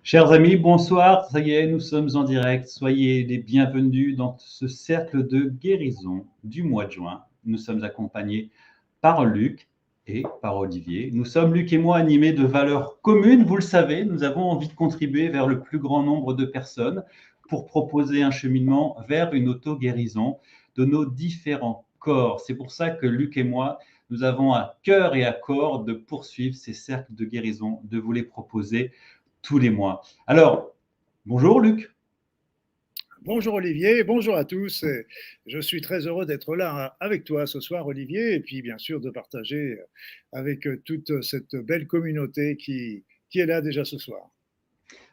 Chers amis, bonsoir. Ça y est, nous sommes en direct. Soyez les bienvenus dans ce cercle de guérison du mois de juin. Nous sommes accompagnés par Luc et par Olivier. Nous sommes, Luc et moi, animés de valeurs communes. Vous le savez, nous avons envie de contribuer vers le plus grand nombre de personnes pour proposer un cheminement vers une auto-guérison de nos différents corps. C'est pour ça que Luc et moi, nous avons à cœur et à corps de poursuivre ces cercles de guérison, de vous les proposer tous les mois. Alors, bonjour Luc. Bonjour Olivier, bonjour à tous. Je suis très heureux d'être là avec toi ce soir Olivier et puis bien sûr de partager avec toute cette belle communauté qui est là déjà ce soir.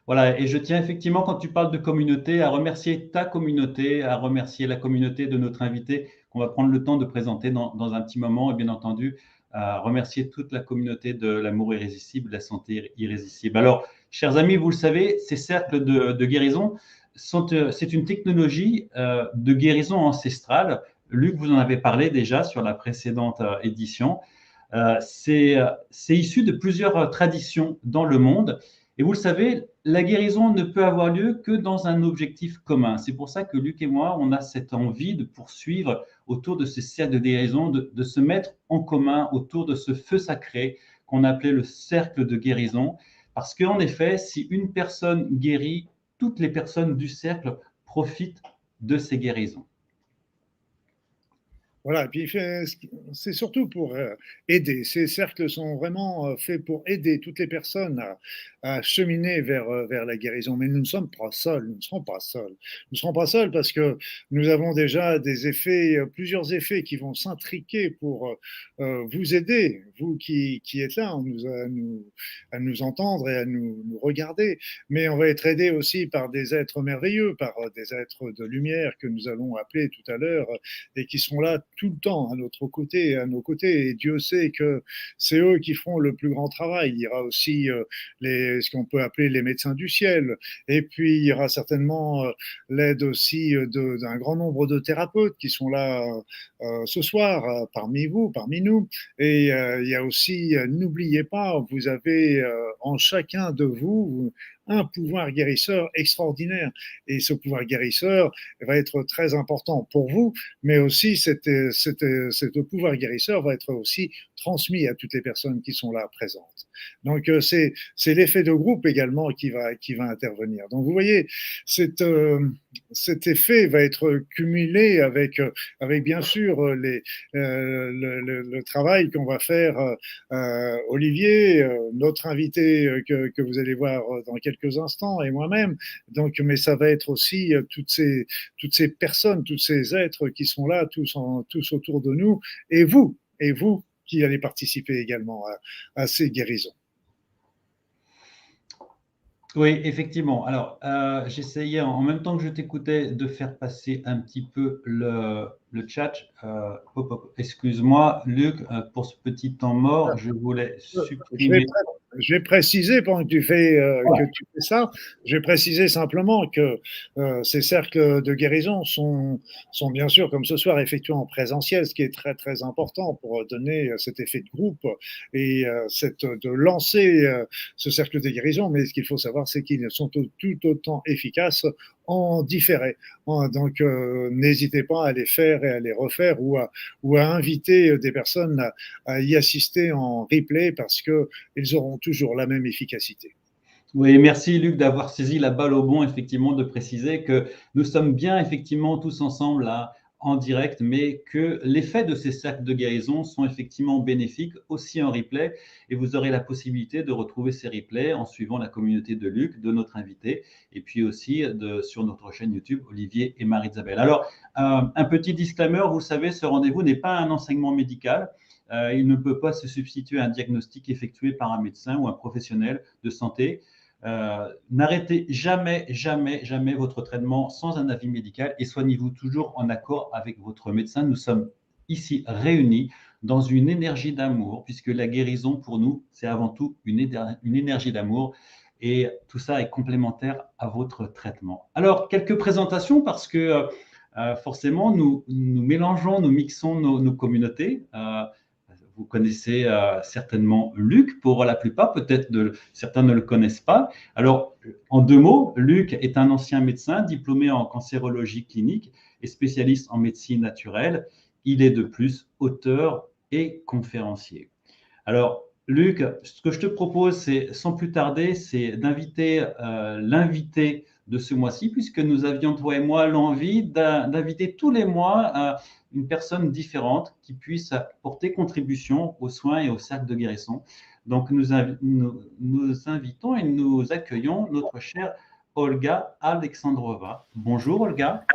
Voilà, et je tiens effectivement, quand tu parles de communauté, à remercier ta communauté, à remercier la communauté de notre invité qu'on va prendre le temps de présenter dans un petit moment, et bien entendu, à remercier toute la communauté de l'amour irrésistible, de la santé irrésistible. Alors, chers amis, vous le savez, ces cercles de guérison, c'est une technologie de guérison ancestrale. Luc, vous en avez parlé déjà sur la précédente édition. C'est issu de plusieurs traditions dans le monde. Et vous le savez, la guérison ne peut avoir lieu que dans un objectif commun. C'est pour ça que Luc et moi, on a cette envie de poursuivre autour de ce cercle de guérison, de se mettre en commun autour de ce feu sacré qu'on appelait le cercle de guérison. Parce qu'en effet, si une personne guérit, toutes les personnes du cercle profitent de ces guérisons. Voilà, et puis c'est surtout pour aider. Ces cercles sont vraiment faits pour aider toutes les personnes à cheminer vers la guérison. Mais nous ne sommes pas seuls, nous ne serons pas seuls. Nous ne serons pas seuls parce que nous avons déjà des effets, plusieurs effets qui vont s'intriquer pour vous aider, vous qui êtes là, à nous entendre et à nous regarder. Mais on va être aidé aussi par des êtres merveilleux, par des êtres de lumière que nous allons appeler tout à l'heure et qui seront là tout le temps à notre côté, à nos côtés. Et Dieu sait que c'est eux qui feront le plus grand travail. Il y aura aussi ce qu'on peut appeler les médecins du ciel. Et puis, il y aura certainement l'aide aussi d'un grand nombre de thérapeutes qui sont là ce soir parmi vous, parmi nous. Et il y a aussi, n'oubliez pas, vous avez en chacun de vous un pouvoir guérisseur extraordinaire. Et ce pouvoir guérisseur va être très important pour vous, mais aussi ce pouvoir guérisseur va être aussi transmis à toutes les personnes qui sont là présentes. Donc, c'est l'effet de groupe également qui va intervenir. Donc, vous voyez, cet effet va être cumulé avec bien sûr le travail qu'on va faire Olivier, notre invité que vous allez voir dans quelques instants, et moi-même. Donc, mais ça va être aussi toutes ces personnes, tous ces êtres qui sont là, tous autour de nous, et vous qui allez participer également à ces guérisons. Oui, effectivement. Alors, j'essayais en même temps que je t'écoutais de faire passer un petit peu le chat. Excuse-moi, Luc, pour ce petit temps mort, je voulais supprimer. Je vais préciser pendant que tu fais ça. Je vais préciser simplement que ces cercles de guérison sont bien sûr, comme ce soir, effectués en présentiel, ce qui est très très important pour donner cet effet de groupe et de lancer ce cercle de guérison. Mais ce qu'il faut savoir, c'est qu'ils sont tout autant efficaces en différé. Donc, n'hésitez pas à les faire et à les refaire ou à inviter des personnes à y assister en replay parce qu'ils auront toujours la même efficacité. Oui, merci Luc d'avoir saisi la balle au bon, effectivement, de préciser que nous sommes bien effectivement tous ensemble là en direct, mais que l'effet de ces cercles de guérison sont effectivement bénéfiques aussi en replay et vous aurez la possibilité de retrouver ces replays en suivant la communauté de Luc, de notre invité et puis aussi sur notre chaîne YouTube Olivier et Marie-Isabelle. Alors, un petit disclaimer, vous savez, ce rendez-vous n'est pas un enseignement médical. Il ne peut pas se substituer à un diagnostic effectué par un médecin ou un professionnel de santé. N'arrêtez jamais votre traitement sans un avis médical et soignez-vous toujours en accord avec votre médecin. Nous sommes ici réunis dans une énergie d'amour, puisque la guérison pour nous, c'est avant tout une énergie d'amour. Et tout ça est complémentaire à votre traitement. Alors, quelques présentations parce que forcément, nous mélangeons, nous mixons nos communautés. Vous connaissez certainement Luc pour la plupart, peut-être certains ne le connaissent pas. Alors, en 2 mots, Luc est un ancien médecin diplômé en cancérologie clinique et spécialiste en médecine naturelle. Il est de plus auteur et conférencier. Alors, Luc, ce que je te propose, c'est sans plus tarder, c'est d'inviter l'invité de ce mois-ci, puisque nous avions, toi et moi, l'envie d'inviter tous les mois une personne différente qui puisse porter contribution aux soins et au cercle de guérison. Donc, nous invitons et nous accueillons notre chère Olga Alexandrova. Bonjour Olga.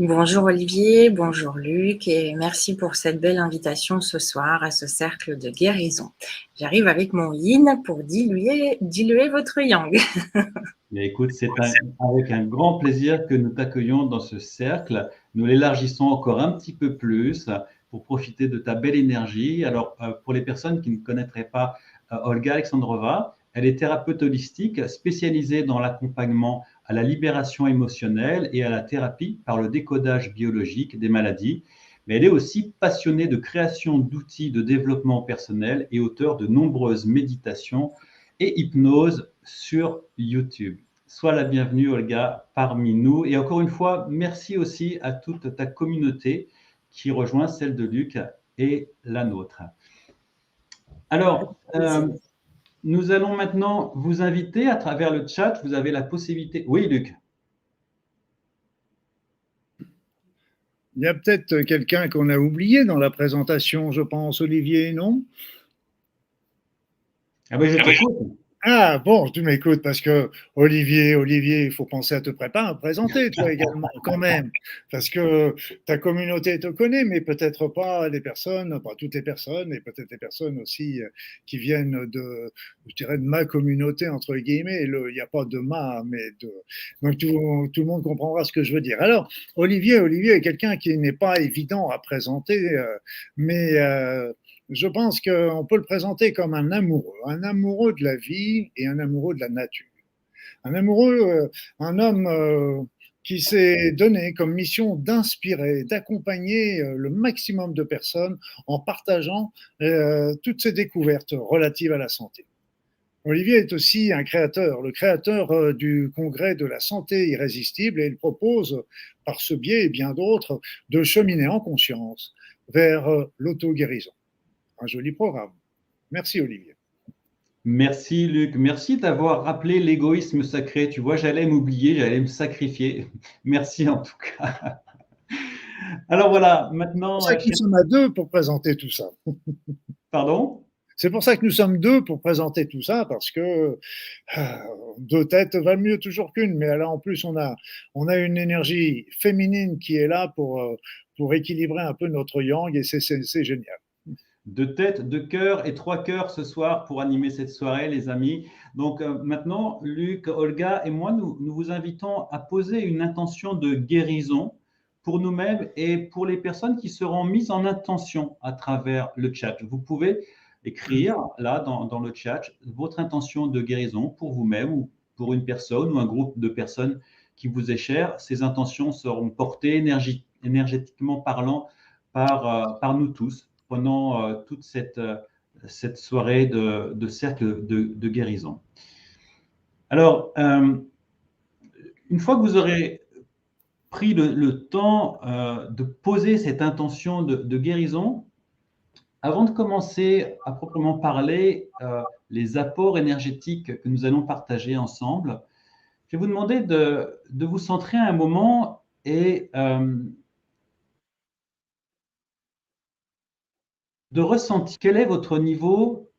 Bonjour Olivier, bonjour Luc et merci pour cette belle invitation ce soir à ce cercle de guérison. J'arrive avec mon yin pour diluer votre yang. Mais écoute, c'est avec un grand plaisir que nous t'accueillons dans ce cercle. Nous l'élargissons encore un petit peu plus pour profiter de ta belle énergie. Alors, pour les personnes qui ne connaîtraient pas Olga Alexandrova, elle est thérapeute holistique spécialisée dans l'accompagnement à la libération émotionnelle et à la thérapie par le décodage biologique des maladies. Mais elle est aussi passionnée de création d'outils de développement personnel et auteure de nombreuses méditations et hypnose sur YouTube. Sois la bienvenue, Olga, parmi nous. Et encore une fois, merci aussi à toute ta communauté qui rejoint celle de Luc et la nôtre. Alors, nous allons maintenant vous inviter à travers le chat. Vous avez la possibilité. Oui, Luc. Il y a peut-être quelqu'un qu'on a oublié dans la présentation, je pense, Olivier, non? Ah ben, je t'écoute. Ah bon, tu m'écoutes parce que Olivier, il faut penser à te préparer, à présenter toi également quand même, parce que ta communauté te connaît, mais peut-être pas les personnes, pas toutes les personnes, et peut-être les personnes aussi qui viennent de, je dirais, de ma communauté entre guillemets. Il n'y a pas de ma, mais de, donc tout le monde comprendra ce que je veux dire. Alors Olivier est quelqu'un qui n'est pas évident à présenter, mais je pense qu'on peut le présenter comme un amoureux de la vie et un amoureux de la nature. Un amoureux, un homme qui s'est donné comme mission d'inspirer, d'accompagner le maximum de personnes en partageant toutes ses découvertes relatives à la santé. Olivier est aussi un créateur, le créateur du congrès de la santé irrésistible, et il propose, par ce biais et bien d'autres, de cheminer en conscience vers l'auto-guérison. Un joli programme. Merci Olivier. Merci Luc, merci d'avoir rappelé l'égoïsme sacré. Tu vois, j'allais m'oublier, j'allais me sacrifier. Merci en tout cas. Alors voilà, maintenant. C'est pour ça que nous sommes à deux pour présenter tout ça. Pardon? C'est pour ça que nous sommes deux pour présenter tout ça, parce que deux têtes valent mieux toujours qu'une. Mais là, en plus, on a une énergie féminine qui est là pour équilibrer un peu notre yang, et c'est génial. 2 têtes, 2 cœurs et 3 cœurs ce soir pour animer cette soirée, les amis. Donc maintenant, Luc, Olga et moi, nous vous invitons à poser une intention de guérison pour nous-mêmes et pour les personnes qui seront mises en intention à travers le chat. Vous pouvez écrire là dans le chat votre intention de guérison pour vous-même ou pour une personne ou un groupe de personnes qui vous est cher. Ces intentions seront portées énergétiquement parlant par nous tous pendant toute cette soirée de cercle de guérison. Alors, une fois que vous aurez pris le temps de poser cette intention de guérison, avant de commencer à proprement parler les apports énergétiques que nous allons partager ensemble, je vais vous demander de vous centrer un moment et de ressentir quel est votre niveau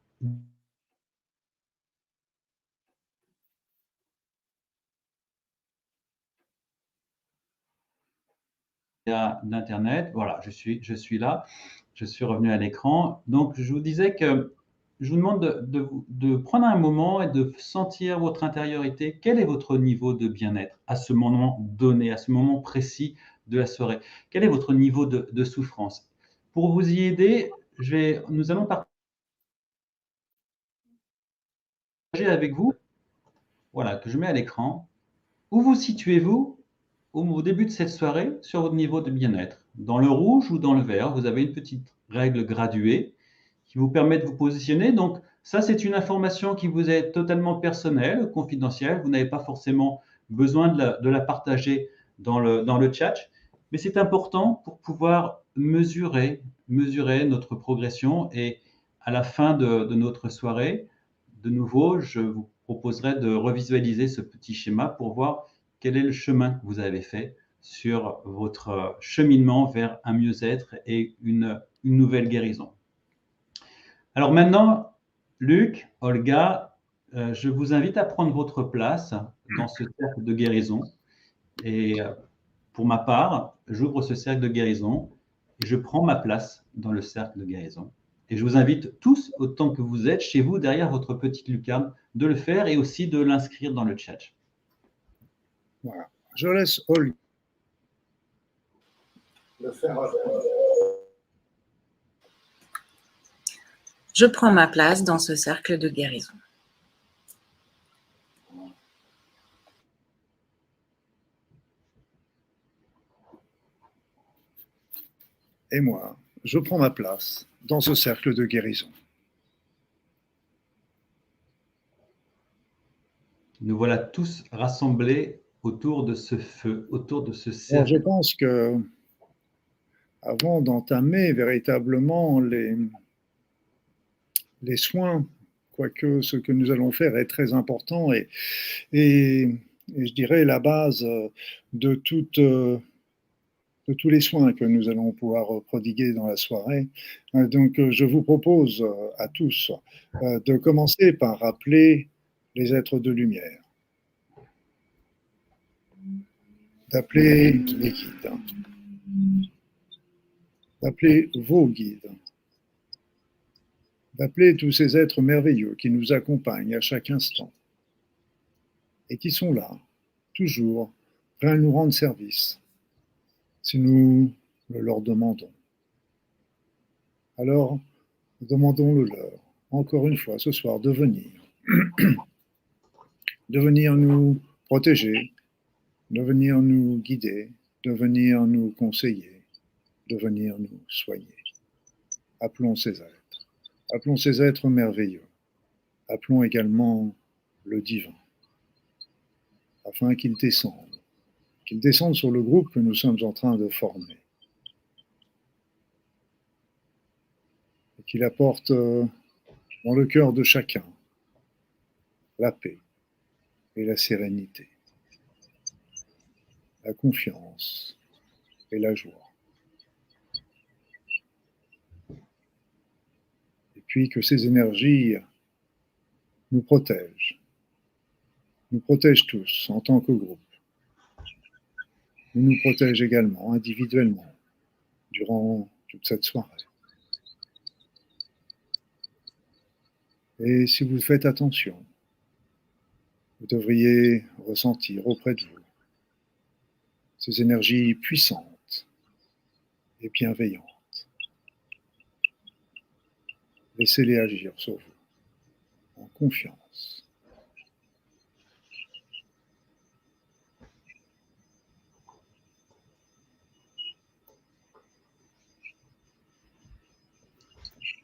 d'Internet. Voilà, je suis là, je suis revenu à l'écran. Donc, je vous disais que je vous demande de prendre un moment et de sentir votre intériorité. Quel est votre niveau de bien-être à ce moment donné, à ce moment précis de la soirée? Quel est votre niveau de souffrance? Pour vous y aider, nous allons partager avec vous, voilà, que je mets à l'écran. Où vous situez-vous au début de cette soirée sur votre niveau de bien-être? Dans le rouge ou dans le vert? Vous avez une petite règle graduée qui vous permet de vous positionner. Donc, ça, c'est une information qui vous est totalement personnelle, confidentielle. Vous n'avez pas forcément besoin de la partager dans le chat, mais c'est important pour pouvoir mesurer notre progression. Et à la fin de notre soirée, de nouveau, je vous proposerai de revisualiser ce petit schéma pour voir quel est le chemin que vous avez fait sur votre cheminement vers un mieux-être et une nouvelle guérison. Alors maintenant, Luc, Olga, je vous invite à prendre votre place dans ce cercle de guérison. Et pour ma part, j'ouvre ce cercle de guérison et je prends ma place dans le cercle de guérison. Et je vous invite tous, autant que vous êtes chez vous, derrière votre petite lucarne, de le faire et aussi de l'inscrire dans le chat. Voilà. Je laisse Olga le faire avec. Je prends ma place dans ce cercle de guérison. Et moi, je prends ma place dans ce cercle de guérison. Nous voilà tous rassemblés autour de ce feu, autour de ce cercle. Alors, je pense que avant d'entamer véritablement les soins, quoique ce que nous allons faire est très important et je dirais la base de tous les soins que nous allons pouvoir prodiguer dans la soirée. Donc, je vous propose à tous de commencer par rappeler les êtres de lumière, d'appeler les guides, d'appeler vos guides, d'appeler tous ces êtres merveilleux qui nous accompagnent à chaque instant et qui sont là, toujours, prêts à nous rendre service si nous le leur demandons. Alors, demandons-le leur, encore une fois ce soir, de venir nous protéger, de venir nous guider, de venir nous conseiller, de venir nous soigner. Appelons ces êtres merveilleux. Appelons également le divin, afin qu'ils descendent sur le groupe que nous sommes en train de former. Et qu'il apporte dans le cœur de chacun la paix et la sérénité, la confiance et la joie. Et puis que ces énergies nous protègent tous en tant que groupe. Nous protègent également individuellement durant toute cette soirée. Et si vous faites attention, vous devriez ressentir auprès de vous ces énergies puissantes et bienveillantes. Laissez-les agir sur vous, en confiance.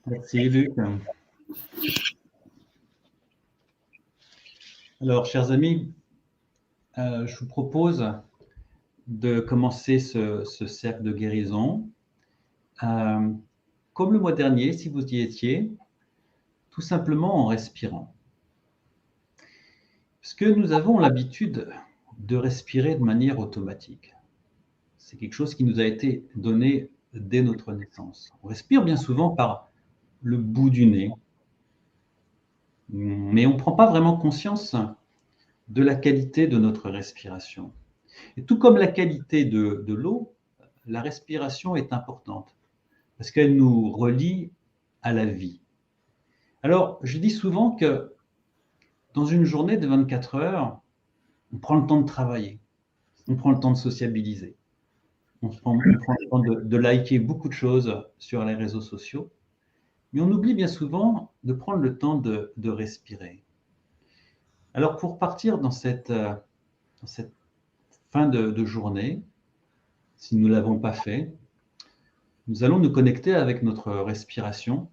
Merci Luc. Alors, chers amis, je vous propose de commencer ce cercle de guérison. Comme le mois dernier, si vous y étiez, tout simplement en respirant. Parce que nous avons l'habitude de respirer de manière automatique. C'est quelque chose qui nous a été donné dès notre naissance. On respire bien souvent par le bout du nez, mais on ne prend pas vraiment conscience de la qualité de notre respiration. Et tout comme la qualité de l'eau, la respiration est importante parce qu'elle nous relie à la vie. Alors, je dis souvent que dans une journée de 24 heures, on prend le temps de travailler, on prend le temps de sociabiliser, on prend le le temps de liker beaucoup de choses sur les réseaux sociaux, mais on oublie bien souvent de prendre le temps de respirer. Alors pour partir dans cette fin de journée, si nous ne l'avons pas fait, nous allons nous connecter avec notre respiration,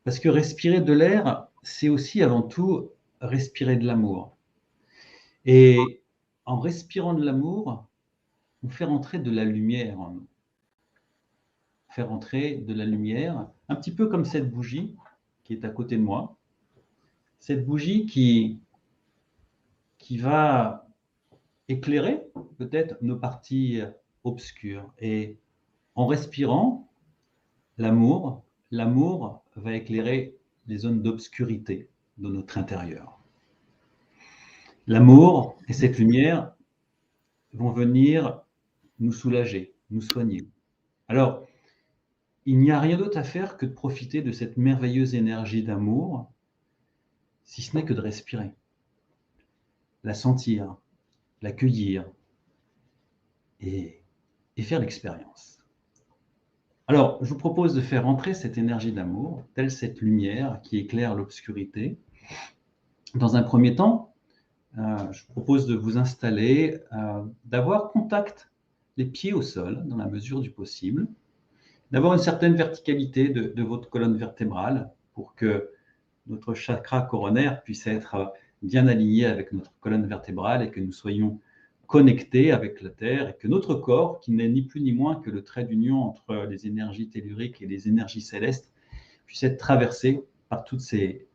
parce que respirer de l'air, c'est aussi avant tout respirer de l'amour. Et en respirant de l'amour, on fait rentrer de la lumière en nous. Faire entrer de la lumière, un petit peu comme cette bougie qui est à côté de moi. Cette bougie qui va éclairer peut-être nos parties obscures. Et en respirant l'amour, l'amour va éclairer les zones d'obscurité de notre intérieur. L'amour et cette lumière vont venir nous soulager, nous soigner. Alors, il n'y a rien d'autre à faire que de profiter de cette merveilleuse énergie d'amour, si ce n'est que de respirer, la sentir, l'accueillir et faire l'expérience. Alors, je vous propose de faire entrer cette énergie d'amour, telle cette lumière qui éclaire l'obscurité. Dans un premier temps, je vous propose de vous installer, d'avoir contact les pieds au sol dans la mesure du possible, d'avoir une certaine verticalité de votre colonne vertébrale pour que notre chakra coronaire puisse être bien aligné avec notre colonne vertébrale et que nous soyons connectés avec la Terre et que notre corps, qui n'est ni plus ni moins que le trait d'union entre les énergies telluriques et les énergies célestes, puisse être traversé par toutes ces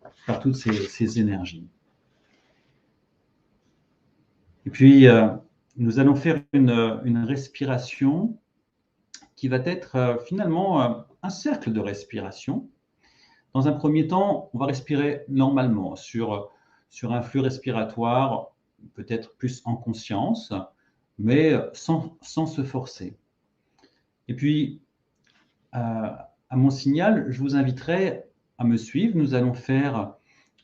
énergies. Et puis, nous allons faire une respiration qui va être finalement un cercle de respiration. Dans un premier temps, on va respirer normalement sur un flux respiratoire, peut-être plus en conscience, mais sans se forcer. Et puis, à mon signal, je vous inviterai à me suivre. Nous allons faire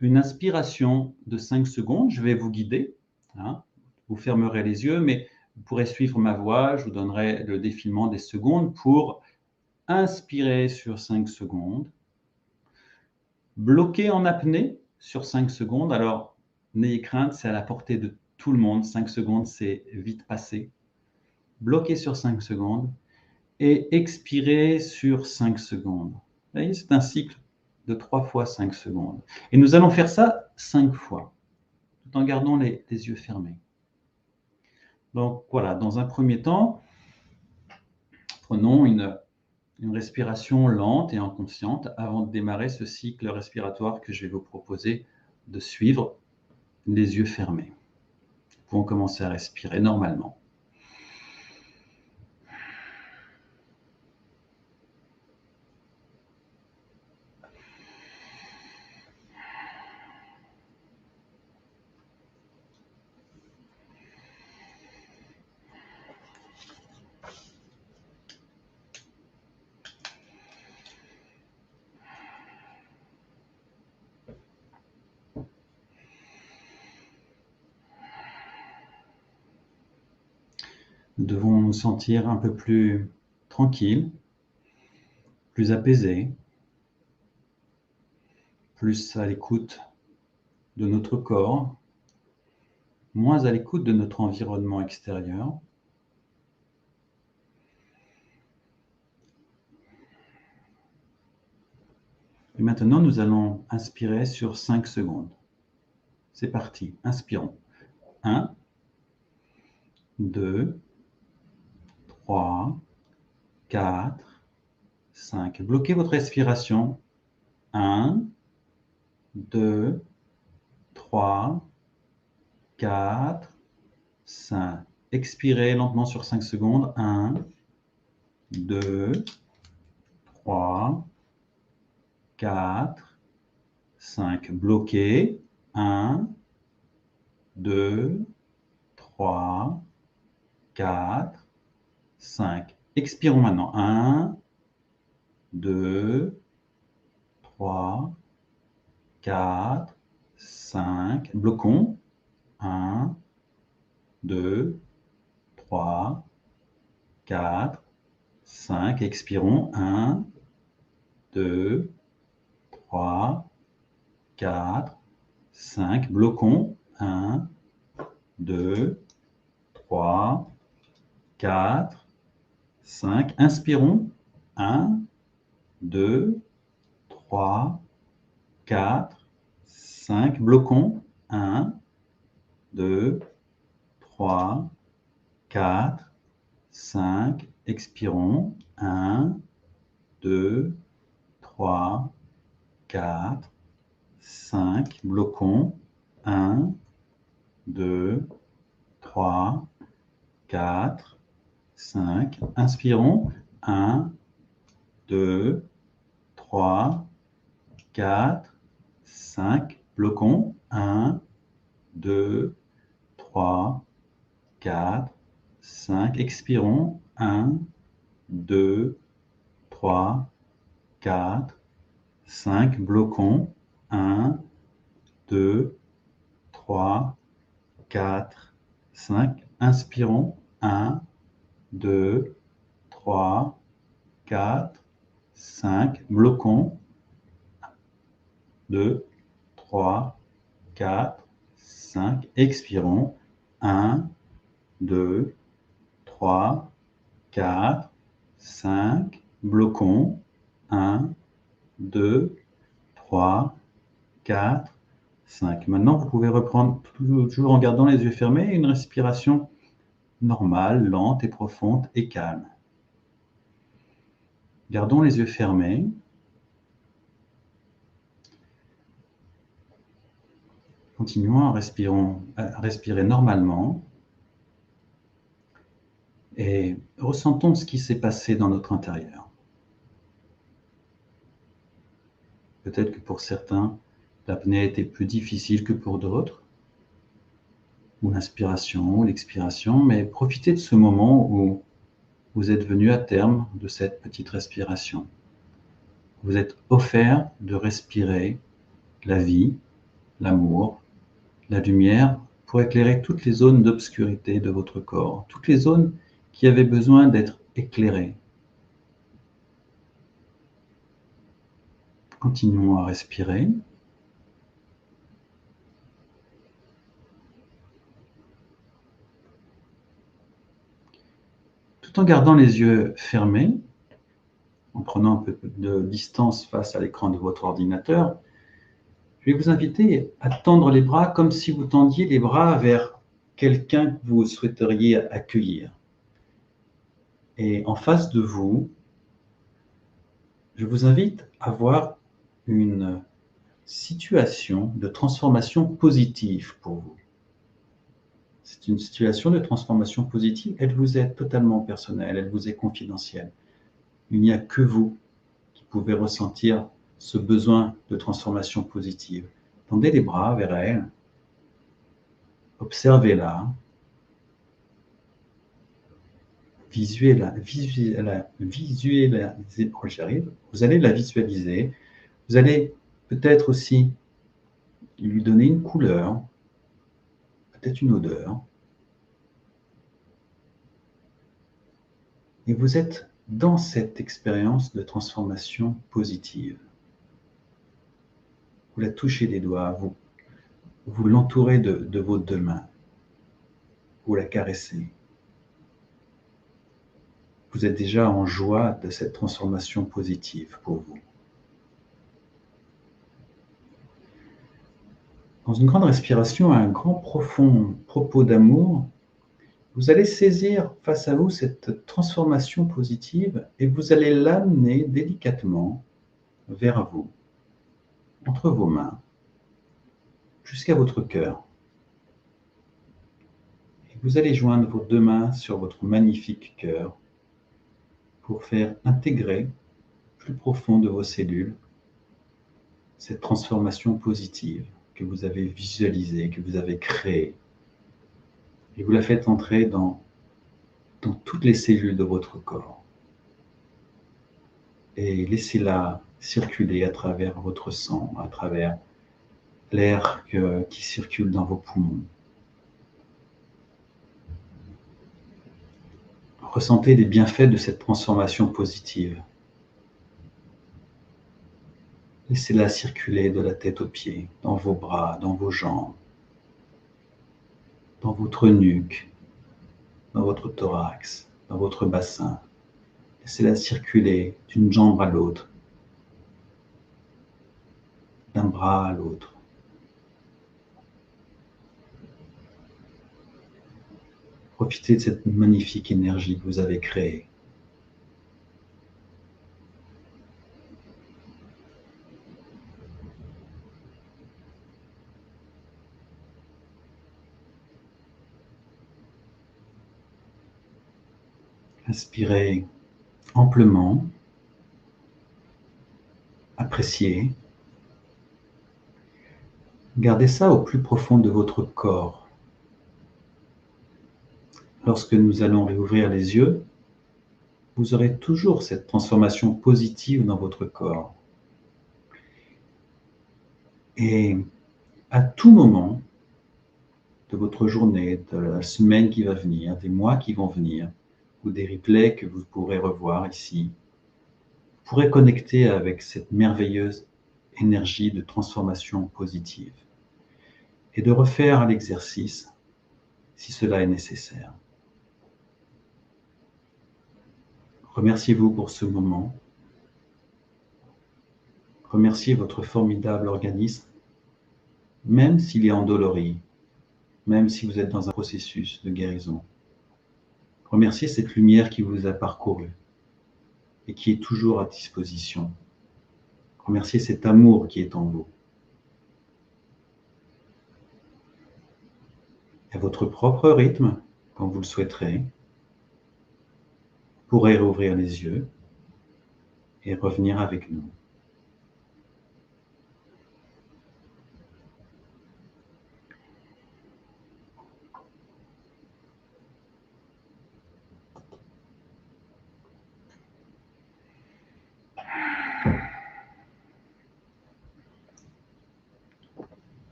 une inspiration de 5 secondes. Je vais vous guider. Vous fermerez les yeux, mais vous pourrez suivre ma voix. Je vous donnerai le défilement des secondes pour inspirer sur 5 secondes. Bloquer en apnée sur 5 secondes. Alors, n'ayez crainte, c'est à la portée de tout le monde. 5 secondes, c'est vite passé. Bloquer sur 5 secondes et expirer sur 5 secondes. Vous voyez, c'est un cycle de 3 fois 5 secondes. Et nous allons faire ça 5 fois, tout en gardant les yeux fermés. Donc voilà, dans un premier temps, prenons une respiration lente et inconsciente avant de démarrer ce cycle respiratoire que je vais vous proposer de suivre les yeux fermés. Nous pouvons commencer à respirer normalement. Nous devons nous sentir un peu plus tranquilles, plus apaisés, plus à l'écoute de notre corps, moins à l'écoute de notre environnement extérieur. Et maintenant, nous allons inspirer sur 5 secondes. C'est parti, inspirons. 1, 2, 3, 4, 5. Bloquez votre respiration. 1, 2, 3, 4, 5. Expirez lentement sur 5 secondes. 1, 2, 3, 4, 5. Bloquez. 1, 2, 3, 4, 5. Expirons maintenant. 1, 2, 3, 4, 5. Bloquons. 1, 2, 3, 4, 5. Expirons. 1, 2, 3, 4, 5. Bloquons. 1, 2, 3, 4, 5. Inspirons. 1, 2, 3, 4, 5. Bloquons. 1, 2, 3, 4, 5. Expirons. 1, 2, 3, 4, 5. Bloquons. 1, 2, 3, 4, 5. Inspirons. 1, 2, 3, 4, 5. Bloquons. 1, 2, 3, 4, 5. Expirons. 1, 2, 3, 4, 5. Bloquons. 1, 2, 3, 4, 5. Inspirons. 1, 2, 3, 4, 5. Bloquons. 2, 3, 4, 5. Expirons. 1, 2, 3, 4, 5. Bloquons. 1, 2, 3, 4, 5. Maintenant, vous pouvez reprendre, toujours en gardant les yeux fermés, une respiration normale, lente et profonde et calme. Gardons les yeux fermés. Continuons à respirer normalement et ressentons ce qui s'est passé dans notre intérieur. Peut-être que pour certains, l'apnée a été plus difficile que pour d'autres, ou l'inspiration, ou l'expiration, mais profitez de ce moment où vous êtes venu à terme de cette petite respiration. Vous êtes offert de respirer la vie, l'amour, la lumière pour éclairer toutes les zones d'obscurité de votre corps, toutes les zones qui avaient besoin d'être éclairées. Continuons à respirer. Tout en gardant les yeux fermés, en prenant un peu de distance face à l'écran de votre ordinateur, je vais vous inviter à tendre les bras comme si vous tendiez les bras vers quelqu'un que vous souhaiteriez accueillir. Et en face de vous, je vous invite à voir une situation de transformation positive pour vous. C'est une situation de transformation positive, elle vous est totalement personnelle, elle vous est confidentielle. Il n'y a que vous qui pouvez ressentir ce besoin de transformation positive. Tendez les bras vers elle, observez-la, visualisez, oh, j'arrive. Vous allez la visualiser, vous allez peut-être aussi lui donner une couleur, peut-être une odeur. Et vous êtes dans cette expérience de transformation positive. Vous la touchez des doigts, vous l'entourez de vos deux mains, vous la caressez. Vous êtes déjà en joie de cette transformation positive pour vous. Dans une grande respiration, un grand profond propos d'amour, vous allez saisir face à vous cette transformation positive et vous allez l'amener délicatement vers vous, entre vos mains, jusqu'à votre cœur. Et vous allez joindre vos deux mains sur votre magnifique cœur pour faire intégrer plus profond de vos cellules cette transformation positive que vous avez visualisée, que vous avez créée. Et vous la faites entrer dans toutes les cellules de votre corps. Et laissez-la circuler à travers votre sang, à travers l'air qui circule dans vos poumons. Ressentez les bienfaits de cette transformation positive. Laissez-la circuler de la tête aux pieds, dans vos bras, dans vos jambes, dans votre nuque, dans votre thorax, dans votre bassin. Laissez-la circuler d'une jambe à l'autre, d'un bras à l'autre. Profitez de cette magnifique énergie que vous avez créée. Inspirez amplement, appréciez. Gardez ça au plus profond de votre corps. Lorsque nous allons réouvrir les yeux, vous aurez toujours cette transformation positive dans votre corps. Et à tout moment de votre journée, de la semaine qui va venir, des mois qui vont venir, ou des replays que vous pourrez revoir ici, vous pourrez connecter avec cette merveilleuse énergie de transformation positive et de refaire l'exercice si cela est nécessaire. Remerciez-vous pour ce moment. Remerciez votre formidable organisme, même s'il est endolori, même si vous êtes dans un processus de guérison. Remerciez cette lumière qui vous a parcouru et qui est toujours à disposition. Remerciez cet amour qui est en vous. À votre propre rythme, quand vous le souhaiterez, vous pourrez rouvrir les yeux et revenir avec nous.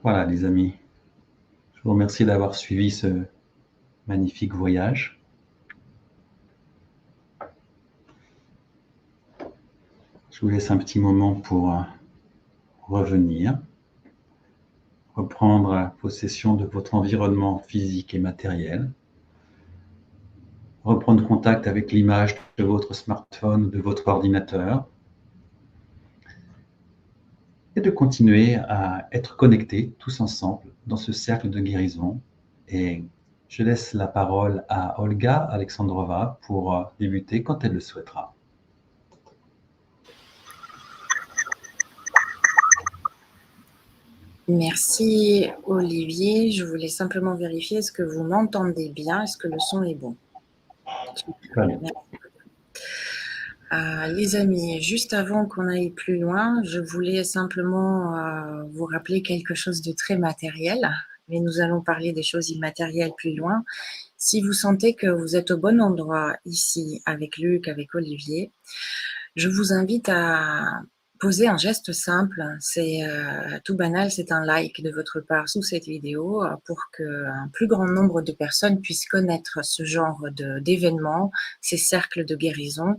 Voilà les amis, je vous remercie d'avoir suivi ce magnifique voyage. Je vous laisse un petit moment pour revenir, reprendre possession de votre environnement physique et matériel, reprendre contact avec l'image de votre smartphone ou de votre ordinateur, et de continuer à être connectés tous ensemble dans ce cercle de guérison. Et je laisse la parole à Olga Alexandrova pour débuter quand elle le souhaitera. Merci Olivier. Je voulais simplement vérifier, est-ce que vous m'entendez bien? Est-ce que le son est bon? Très bien. Les amis, juste avant qu'on aille plus loin, je voulais simplement vous rappeler quelque chose de très matériel, mais nous allons parler des choses immatérielles plus loin. Si vous sentez que vous êtes au bon endroit ici avec Luc, avec Olivier, je vous invite à poser un geste simple. C'est tout banal, c'est un like de votre part sous cette vidéo pour qu'un plus grand nombre de personnes puissent connaître ce genre d'événements, ces cercles de guérison,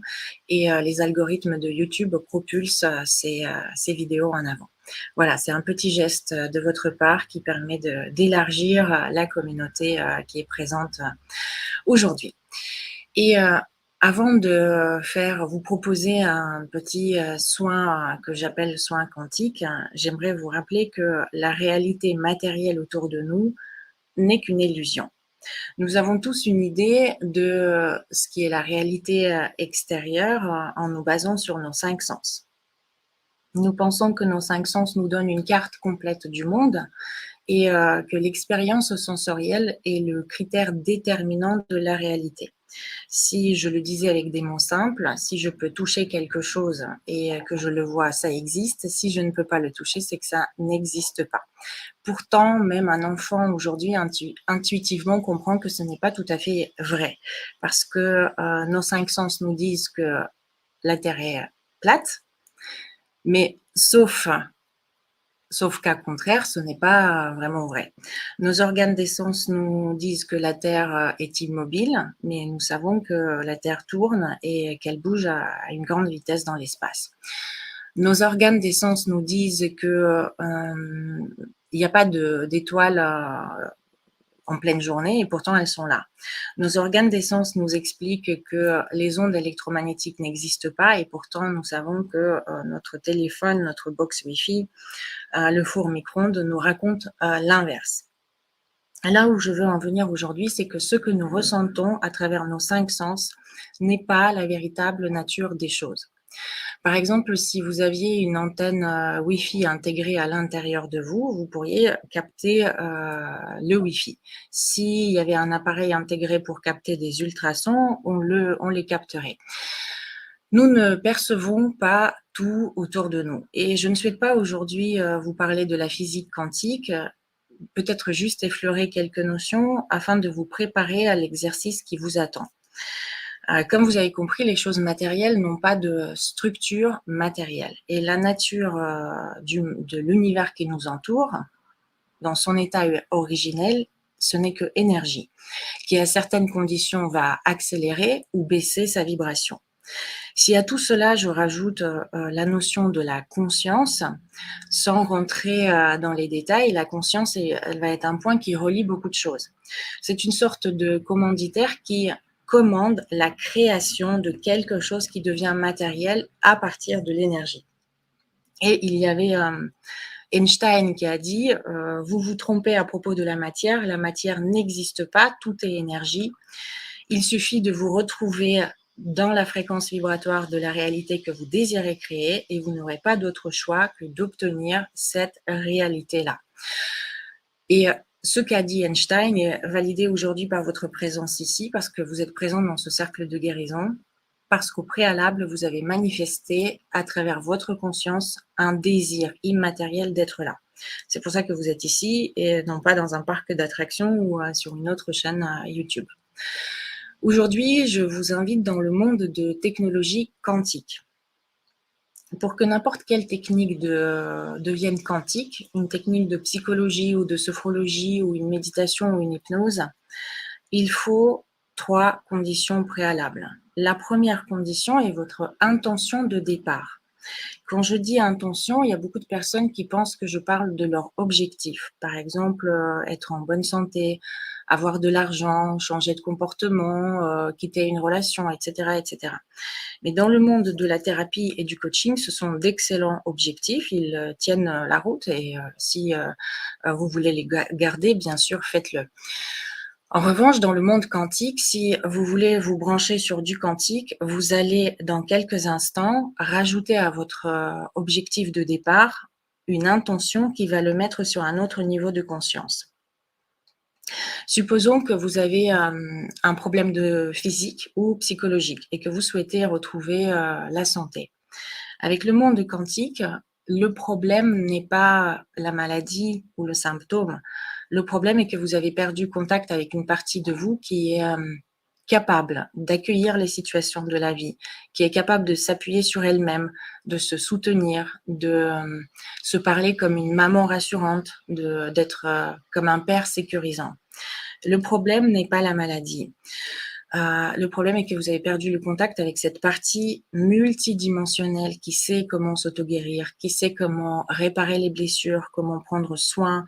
et les algorithmes de YouTube propulsent ces vidéos en avant. Voilà, c'est un petit geste de votre part qui permet d'élargir la communauté qui est présente aujourd'hui. Et avant de vous proposer un petit soin que j'appelle soin quantique, j'aimerais vous rappeler que la réalité matérielle autour de nous n'est qu'une illusion. Nous avons tous une idée de ce qui est la réalité extérieure en nous basant sur nos 5 sens. Nous pensons que nos 5 sens nous donnent une carte complète du monde et que l'expérience sensorielle est le critère déterminant de la réalité. Si je le disais avec des mots simples, si je peux toucher quelque chose et que je le vois, ça existe. Si je ne peux pas le toucher, c'est que ça n'existe pas. Pourtant, même un enfant aujourd'hui intuitivement comprend que ce n'est pas tout à fait vrai, parce que nos 5 sens nous disent que la Terre est plate, mais sauf Sauf qu'à contraire, ce n'est pas vraiment vrai. Nos organes d'essence nous disent que la Terre est immobile, mais nous savons que la Terre tourne et qu'elle bouge à une grande vitesse dans l'espace. Nos organes d'essence nous disent que il n'y a pas d'étoiles en pleine journée et pourtant elles sont là. Nos organes d'essence nous expliquent que les ondes électromagnétiques n'existent pas et pourtant nous savons que notre téléphone, notre box Wi-Fi, le four micro-ondes nous raconte l'inverse. Là où je veux en venir aujourd'hui, c'est que ce que nous ressentons à travers nos 5 sens n'est pas la véritable nature des choses. Par exemple, si vous aviez une antenne Wi-Fi intégrée à l'intérieur de vous, vous pourriez capter le Wi-Fi. S'il y avait un appareil intégré pour capter des ultrasons, on les capterait. Nous ne percevons pas tout autour de nous. Et je ne souhaite pas aujourd'hui vous parler de la physique quantique, peut-être juste effleurer quelques notions afin de vous préparer à l'exercice qui vous attend. Comme vous avez compris, les choses matérielles n'ont pas de structure matérielle. Et la nature de l'univers qui nous entoure, dans son état originel, ce n'est que énergie, qui à certaines conditions va accélérer ou baisser sa vibration. Si à tout cela, je rajoute la notion de la conscience, sans rentrer dans les détails, la conscience, elle va être un point qui relie beaucoup de choses. C'est une sorte de commanditaire qui commande la création de quelque chose qui devient matériel à partir de l'énergie. Et il y avait Einstein qui a dit vous vous trompez à propos de la matière n'existe pas, tout est énergie. Il suffit de vous retrouver dans la fréquence vibratoire de la réalité que vous désirez créer et vous n'aurez pas d'autre choix que d'obtenir cette réalité-là. Et ce qu'a dit Einstein est validé aujourd'hui par votre présence ici parce que vous êtes présent dans ce cercle de guérison, parce qu'au préalable, vous avez manifesté à travers votre conscience un désir immatériel d'être là. C'est pour ça que vous êtes ici et non pas dans un parc d'attractions ou sur une autre chaîne YouTube. Aujourd'hui, je vous invite dans le monde de technologie quantique. Pour que n'importe quelle technique devienne quantique, une technique de psychologie ou de sophrologie ou une méditation ou une hypnose, il faut 3 conditions préalables. La première condition est votre intention de départ. Quand je dis intention, il y a beaucoup de personnes qui pensent que je parle de leur objectif. Par exemple, être en bonne santé, avoir de l'argent, changer de comportement, quitter une relation, etc., etc. Mais dans le monde de la thérapie et du coaching, ce sont d'excellents objectifs. Ils tiennent la route et si vous voulez les garder, bien sûr, faites-le. En revanche, dans le monde quantique, si vous voulez vous brancher sur du quantique, vous allez dans quelques instants rajouter à votre objectif de départ une intention qui va le mettre sur un autre niveau de conscience. Supposons que vous avez un problème de physique ou psychologique et que vous souhaitez retrouver la santé. Avec le monde quantique, le problème n'est pas la maladie ou le symptôme. Le problème est que vous avez perdu contact avec une partie de vous qui est capable d'accueillir les situations de la vie, qui est capable de s'appuyer sur elle-même, de se soutenir, de se parler comme une maman rassurante, d'être comme un père sécurisant. Le problème n'est pas la maladie. Le problème est que vous avez perdu le contact avec cette partie multidimensionnelle qui sait comment s'auto-guérir, qui sait comment réparer les blessures, comment prendre soin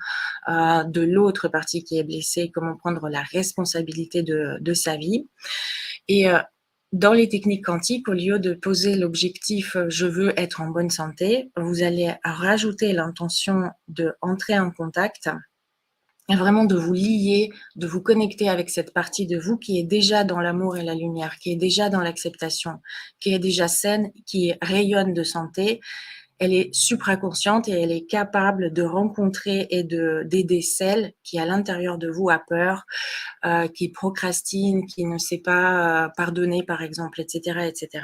de l'autre partie qui est blessée, comment prendre la responsabilité de sa vie. Et dans les techniques quantiques, au lieu de poser l'objectif « je veux être en bonne santé », vous allez rajouter l'intention de entrer en contact et vraiment de vous lier, de vous connecter avec cette partie de vous qui est déjà dans l'amour et la lumière, qui est déjà dans l'acceptation, qui est déjà saine, qui rayonne de santé. Elle est supraconsciente et elle est capable de rencontrer et d'aider celle qui, à l'intérieur de vous, a peur, qui procrastine, qui ne sait pas pardonner, par exemple, etc., etc.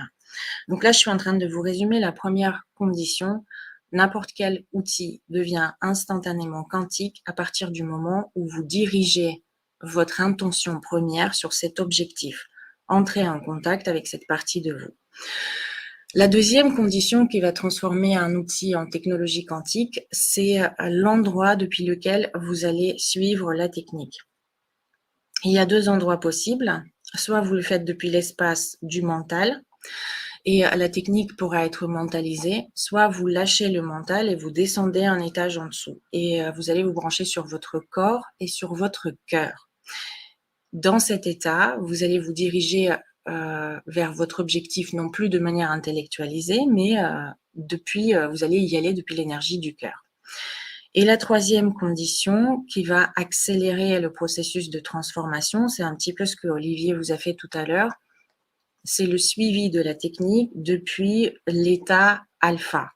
Donc là, je suis en train de vous résumer la première condition. N'importe quel outil devient instantanément quantique à partir du moment où vous dirigez votre intention première sur cet objectif. Entrez en contact avec cette partie de vous. La deuxième condition qui va transformer un outil en technologie quantique, c'est l'endroit depuis lequel vous allez suivre la technique. Il y a 2 endroits possibles. Soit vous le faites depuis l'espace du mental et la technique pourra être mentalisée, soit vous lâchez le mental et vous descendez un étage en dessous et vous allez vous brancher sur votre corps et sur votre cœur. Dans cet état, vous allez vous diriger vers votre objectif, non plus de manière intellectualisée, mais vous allez y aller depuis l'énergie du cœur. Et la troisième condition qui va accélérer le processus de transformation, c'est un petit peu ce que Olivier vous a fait tout à l'heure, c'est le suivi de la technique depuis l'état alpha.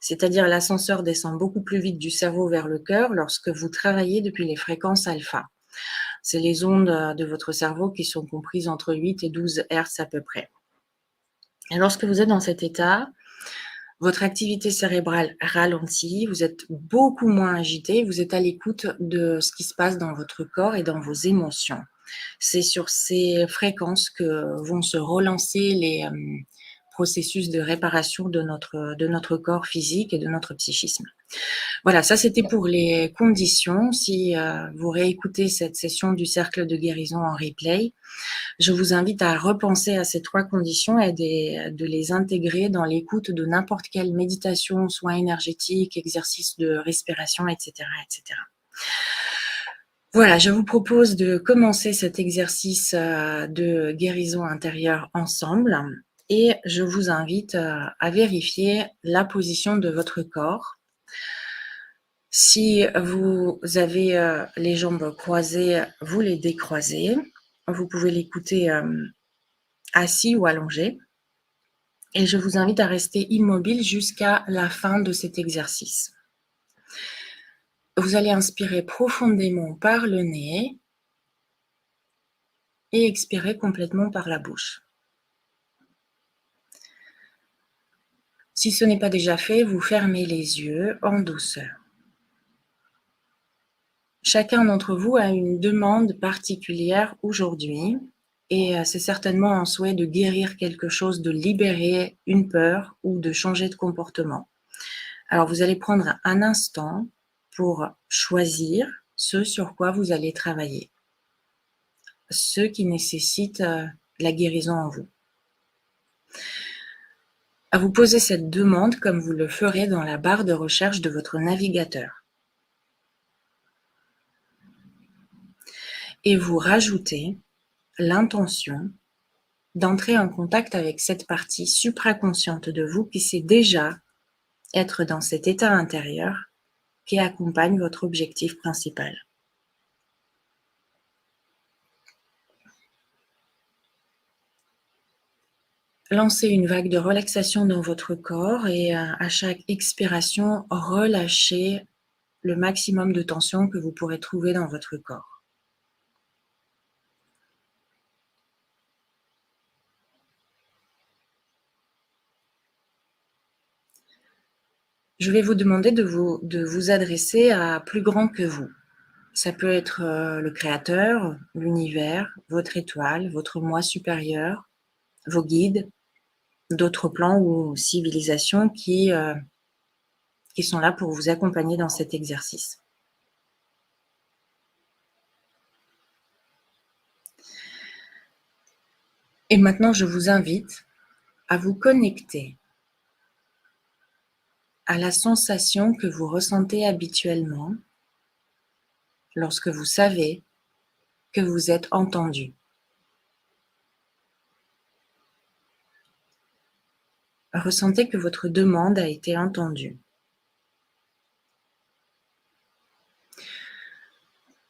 C'est-à-dire l'ascenseur descend beaucoup plus vite du cerveau vers le cœur lorsque vous travaillez depuis les fréquences alpha. C'est les ondes de votre cerveau qui sont comprises entre 8 et 12 Hertz à peu près. Et lorsque vous êtes dans cet état, votre activité cérébrale ralentit, vous êtes beaucoup moins agité, vous êtes à l'écoute de ce qui se passe dans votre corps et dans vos émotions. C'est sur ces fréquences que vont se relancer les processus de réparation de notre corps physique et de notre psychisme. Voilà, ça c'était pour les conditions. Si vous réécoutez cette session du cercle de guérison en replay, je vous invite à repenser à ces 3 conditions et de les intégrer dans l'écoute de n'importe quelle méditation, soin énergétique, exercice de respiration, etc., etc. Voilà, je vous propose de commencer cet exercice de guérison intérieure ensemble et je vous invite à vérifier la position de votre corps. Si vous avez les jambes croisées, vous les décroisez. Vous pouvez l'écouter assis ou allongé. Et je vous invite à rester immobile jusqu'à la fin de cet exercice. Vous allez inspirer profondément par le nez et expirer complètement par la bouche. Si ce n'est pas déjà fait, vous fermez les yeux en douceur. Chacun d'entre vous a une demande particulière aujourd'hui et c'est certainement un souhait de guérir quelque chose, de libérer une peur ou de changer de comportement. Alors vous allez prendre un instant pour choisir ce sur quoi vous allez travailler, ce qui nécessite la guérison en vous. À vous poser cette demande comme vous le ferez dans la barre de recherche de votre navigateur. Et vous rajoutez l'intention d'entrer en contact avec cette partie supraconsciente de vous qui sait déjà être dans cet état intérieur qui accompagne votre objectif principal. Lancez une vague de relaxation dans votre corps et à chaque expiration, relâchez le maximum de tension que vous pourrez trouver dans votre corps. Je vais vous demander de vous adresser à plus grand que vous. Ça peut être le créateur, l'univers, votre étoile, votre moi supérieur, vos guides, d'autres plans ou civilisations qui sont là pour vous accompagner dans cet exercice. Et maintenant, je vous invite à vous connecter à la sensation que vous ressentez habituellement lorsque vous savez que vous êtes entendu. Ressentez que votre demande a été entendue.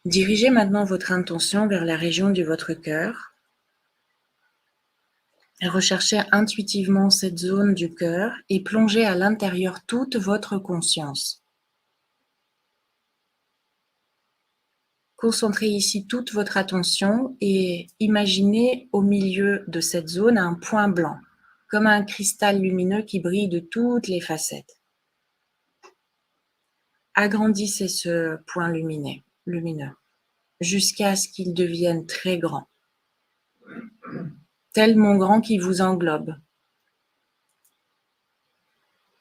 Dirigez maintenant votre intention vers la région de votre cœur. Recherchez intuitivement cette zone du cœur et plongez à l'intérieur toute votre conscience. Concentrez ici toute votre attention et imaginez au milieu de cette zone un point blanc, comme un cristal lumineux qui brille de toutes les facettes. Agrandissez ce point lumineux, jusqu'à ce qu'il devienne très grand, tellement grand qu'il vous englobe.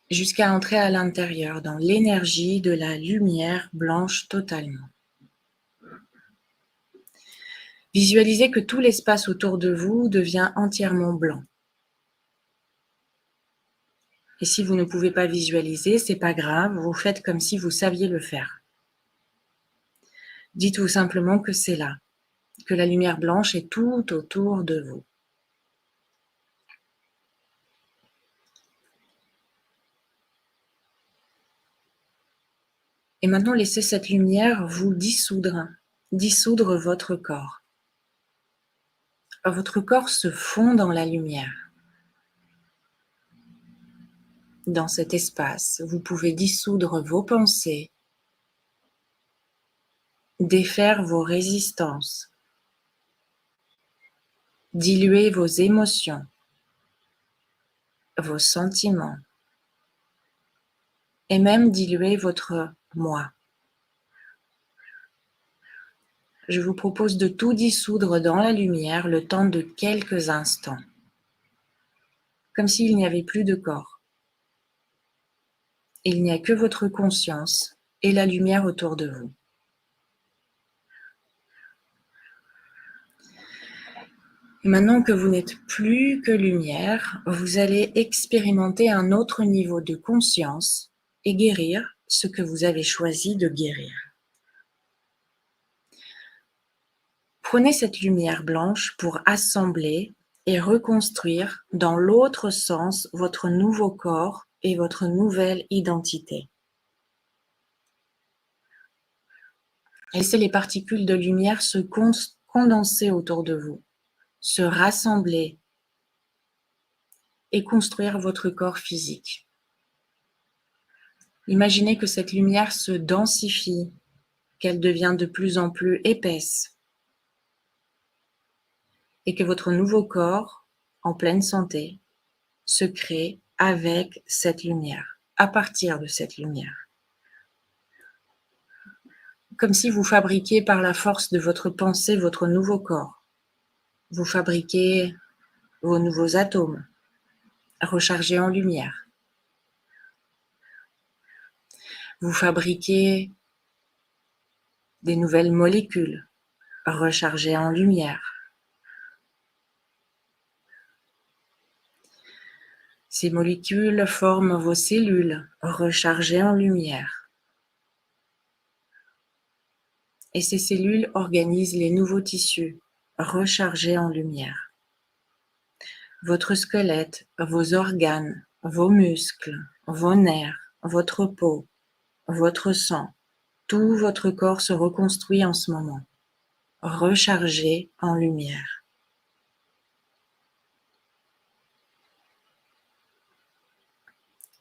jusqu'à entrer à l'intérieur dans l'énergie de la lumière blanche totalement. Visualisez que tout l'espace autour de vous devient entièrement blanc. Et si vous ne pouvez pas visualiser, c'est pas grave, vous faites comme si vous saviez le faire. Dites-vous simplement que c'est là, que la lumière blanche est tout autour de vous. Et maintenant, laissez cette lumière vous dissoudre votre corps. Votre corps se fond dans la lumière. Dans cet espace, vous pouvez dissoudre vos pensées, défaire vos résistances, diluer vos émotions, vos sentiments, et même diluer votre moi. Je vous propose de tout dissoudre dans la lumière le temps de quelques instants, comme s'il n'y avait plus de corps. Il n'y a que votre conscience et la lumière autour de vous. Et maintenant que vous n'êtes plus que lumière, vous allez expérimenter un autre niveau de conscience et guérir ce que vous avez choisi de guérir. Prenez cette lumière blanche pour assembler et reconstruire dans l'autre sens votre nouveau corps et votre nouvelle identité. Laissez les particules de lumière se condenser autour de vous, se rassembler et construire votre corps physique. Imaginez que cette lumière se densifie, qu'elle devient de plus en plus épaisse et que votre nouveau corps, en pleine santé, se crée avec cette lumière, à partir de cette lumière. Comme si vous fabriquiez par la force de votre pensée votre nouveau corps. Vous fabriquez vos nouveaux atomes, rechargés en lumière. Vous fabriquez des nouvelles molécules, rechargées en lumière. Ces molécules forment vos cellules, rechargées en lumière. Et ces cellules organisent les nouveaux tissus, rechargés en lumière. Votre squelette, vos organes, vos muscles, vos nerfs, votre peau, votre sang, tout votre corps se reconstruit en ce moment, rechargé en lumière.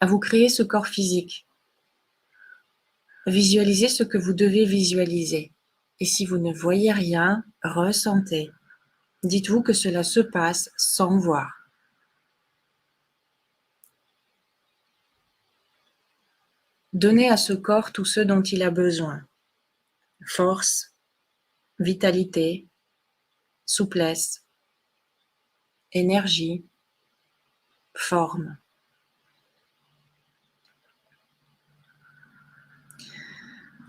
Vous créez ce corps physique. Visualisez ce que vous devez visualiser. Et si vous ne voyez rien, ressentez. Dites-vous que cela se passe sans voir. Donnez à ce corps tout ce dont il a besoin. Force, vitalité, souplesse, énergie, forme.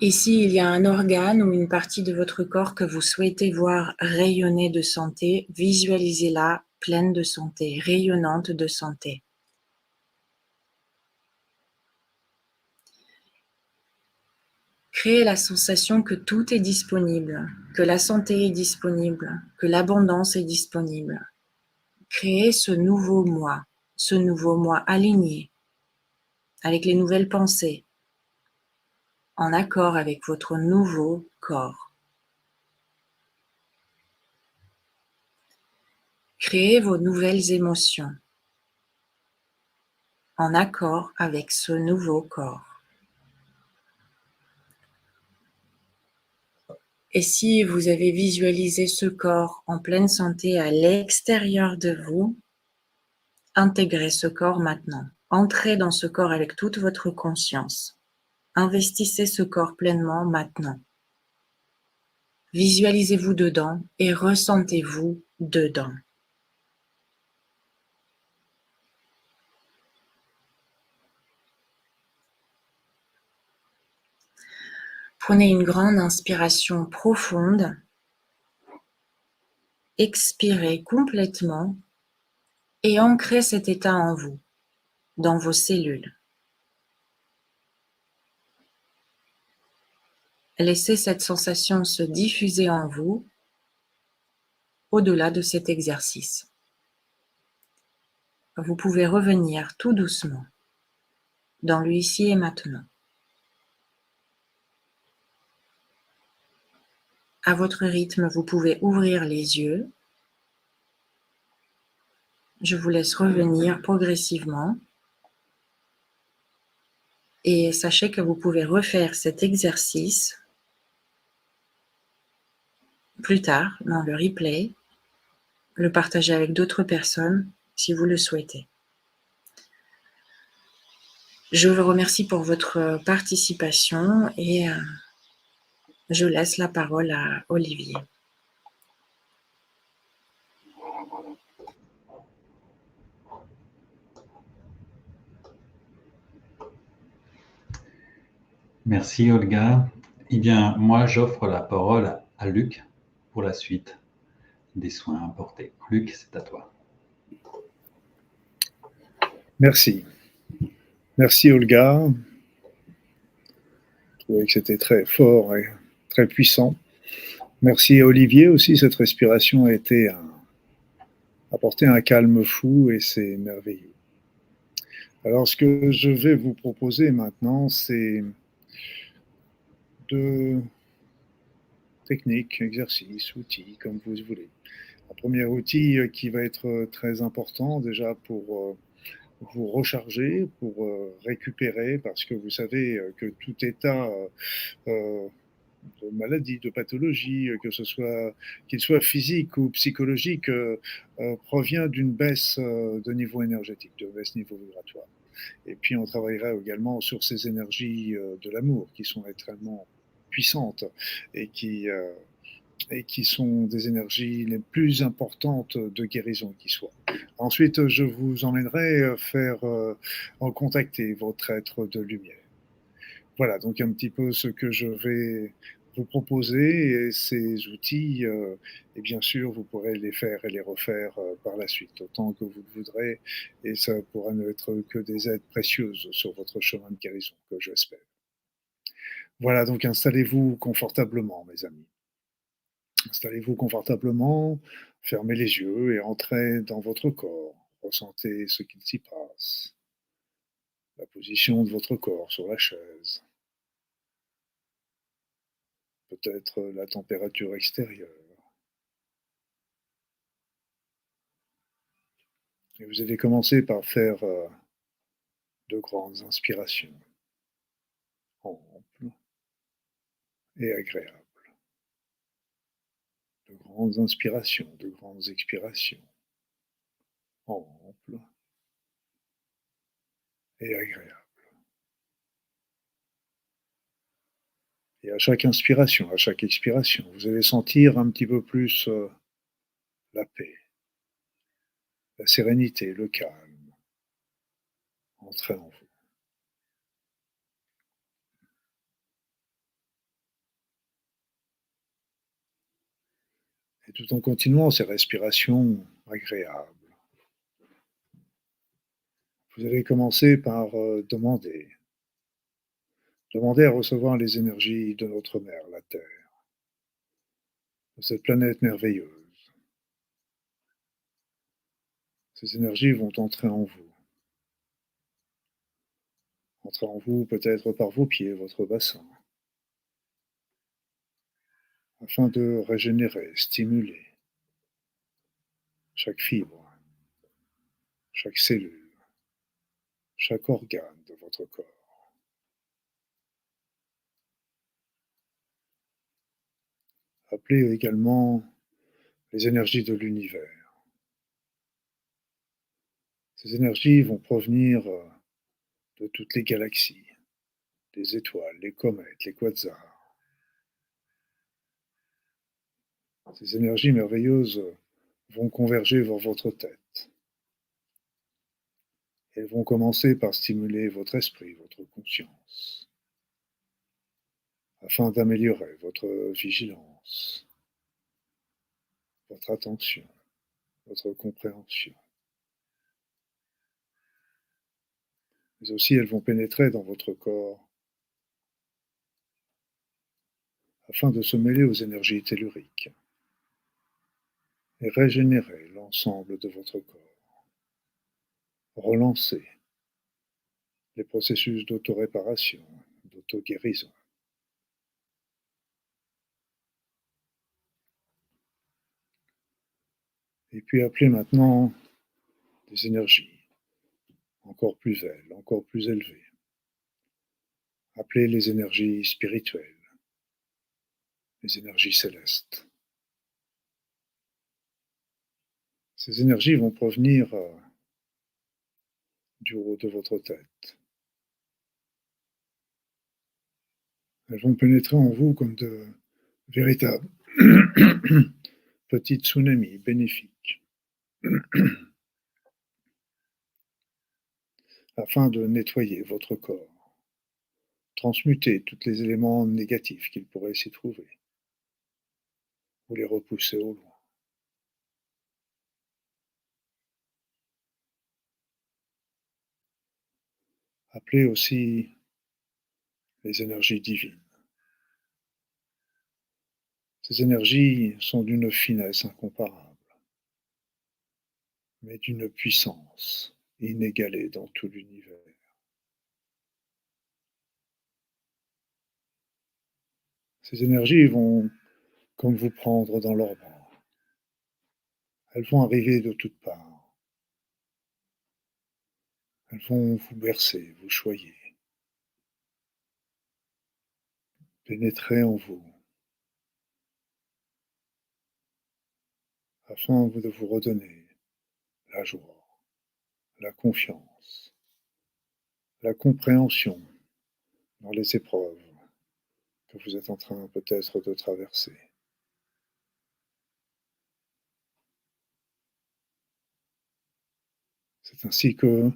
Et s'il y a un organe ou une partie de votre corps que vous souhaitez voir rayonner de santé, visualisez-la pleine de santé, rayonnante de santé. Créez la sensation que tout est disponible, que la santé est disponible, que l'abondance est disponible. Créez ce nouveau moi aligné avec les nouvelles pensées, en accord avec votre nouveau corps. Créez vos nouvelles émotions en accord avec ce nouveau corps. Et si vous avez visualisé ce corps en pleine santé à l'extérieur de vous, intégrez ce corps maintenant. Entrez dans ce corps avec toute votre conscience. Investissez ce corps pleinement maintenant. Visualisez-vous dedans et ressentez-vous dedans. Prenez une grande inspiration profonde. Expirez complètement et ancrez cet état en vous, dans vos cellules. Laissez cette sensation se diffuser en vous au-delà de cet exercice. Vous pouvez revenir tout doucement dans le ici et maintenant. À votre rythme, vous pouvez ouvrir les yeux. Je vous laisse revenir progressivement. Et sachez que vous pouvez refaire cet exercice plus tard dans le replay, le partager avec d'autres personnes si vous le souhaitez. Je vous remercie pour votre participation et je laisse la parole à Olivier. Merci Olga. Eh bien, moi, j'offre la parole à Luc pour la suite des soins apportés. Luc, c'est à toi. Merci. Merci Olga. Je trouvais que c'était très fort et très puissant. Merci à Olivier aussi, cette respiration a apporté un calme fou et c'est merveilleux. Alors ce que je vais vous proposer maintenant, c'est deux techniques, exercices, outils, comme vous voulez. Un premier outil qui va être très important déjà pour vous recharger, pour récupérer, parce que vous savez que tout état de maladie, de pathologie, que ce soit qu'il soit physique ou psychologique, provient d'une baisse de niveau énergétique, de baisse niveau vibratoire. Et puis on travaillera également sur ces énergies de l'amour qui sont extrêmement puissantes et qui sont des énergies les plus importantes de guérison qui soient. Ensuite, je vous emmènerai faire en contacter votre être de lumière. Voilà, donc un petit peu ce que je vais vous proposer et ces outils, et bien sûr, vous pourrez les faire et les refaire par la suite, autant que vous le voudrez, et ça pourra n'être que des aides précieuses sur votre chemin de guérison, que j'espère. Voilà, donc installez-vous confortablement, mes amis. Installez-vous confortablement, fermez les yeux et entrez dans votre corps. Ressentez ce qu'il s'y passe, la position de votre corps sur la chaise, peut-être la température extérieure. Et vous allez commencer par faire de grandes inspirations, amples et agréables. De grandes inspirations, de grandes expirations, amples et agréables. Et à chaque inspiration, à chaque expiration, vous allez sentir un petit peu plus la paix, la sérénité, le calme entrer en vous. Et tout en continuant ces respirations agréables, vous allez commencer par demander à recevoir les énergies de notre mère, la Terre, de cette planète merveilleuse. Ces énergies vont entrer en vous. Entrer en vous peut-être par vos pieds, votre bassin, afin de régénérer, stimuler chaque fibre, chaque cellule, chaque organe de votre corps. Appelez également les énergies de l'univers. Ces énergies vont provenir de toutes les galaxies, les étoiles, les comètes, les quasars. Ces énergies merveilleuses vont converger vers votre tête. Elles vont commencer par stimuler votre esprit, votre conscience, afin d'améliorer votre vigilance, votre attention, votre compréhension. Mais aussi elles vont pénétrer dans votre corps afin de se mêler aux énergies telluriques et régénérer l'ensemble de votre corps, relancer les processus d'auto-réparation, d'auto-guérison. Et puis appelez maintenant des énergies encore plus belles, encore plus élevées. Appelez les énergies spirituelles, les énergies célestes. Ces énergies vont provenir du haut de votre tête. Elles vont pénétrer en vous comme de véritables petits tsunamis bénéfiques, afin de nettoyer votre corps, transmuter tous les éléments négatifs qu'il pourrait s'y trouver, ou les repousser au loin. Appelez aussi les énergies divines. Ces énergies sont d'une finesse incomparable, mais d'une puissance inégalée dans tout l'univers. Ces énergies vont comme vous prendre dans leurs bras. Elles vont arriver de toutes parts. Elles vont vous bercer, vous choyer, pénétrer en vous, afin de vous redonner la joie, la confiance, la compréhension dans les épreuves que vous êtes en train peut-être de traverser. C'est ainsi que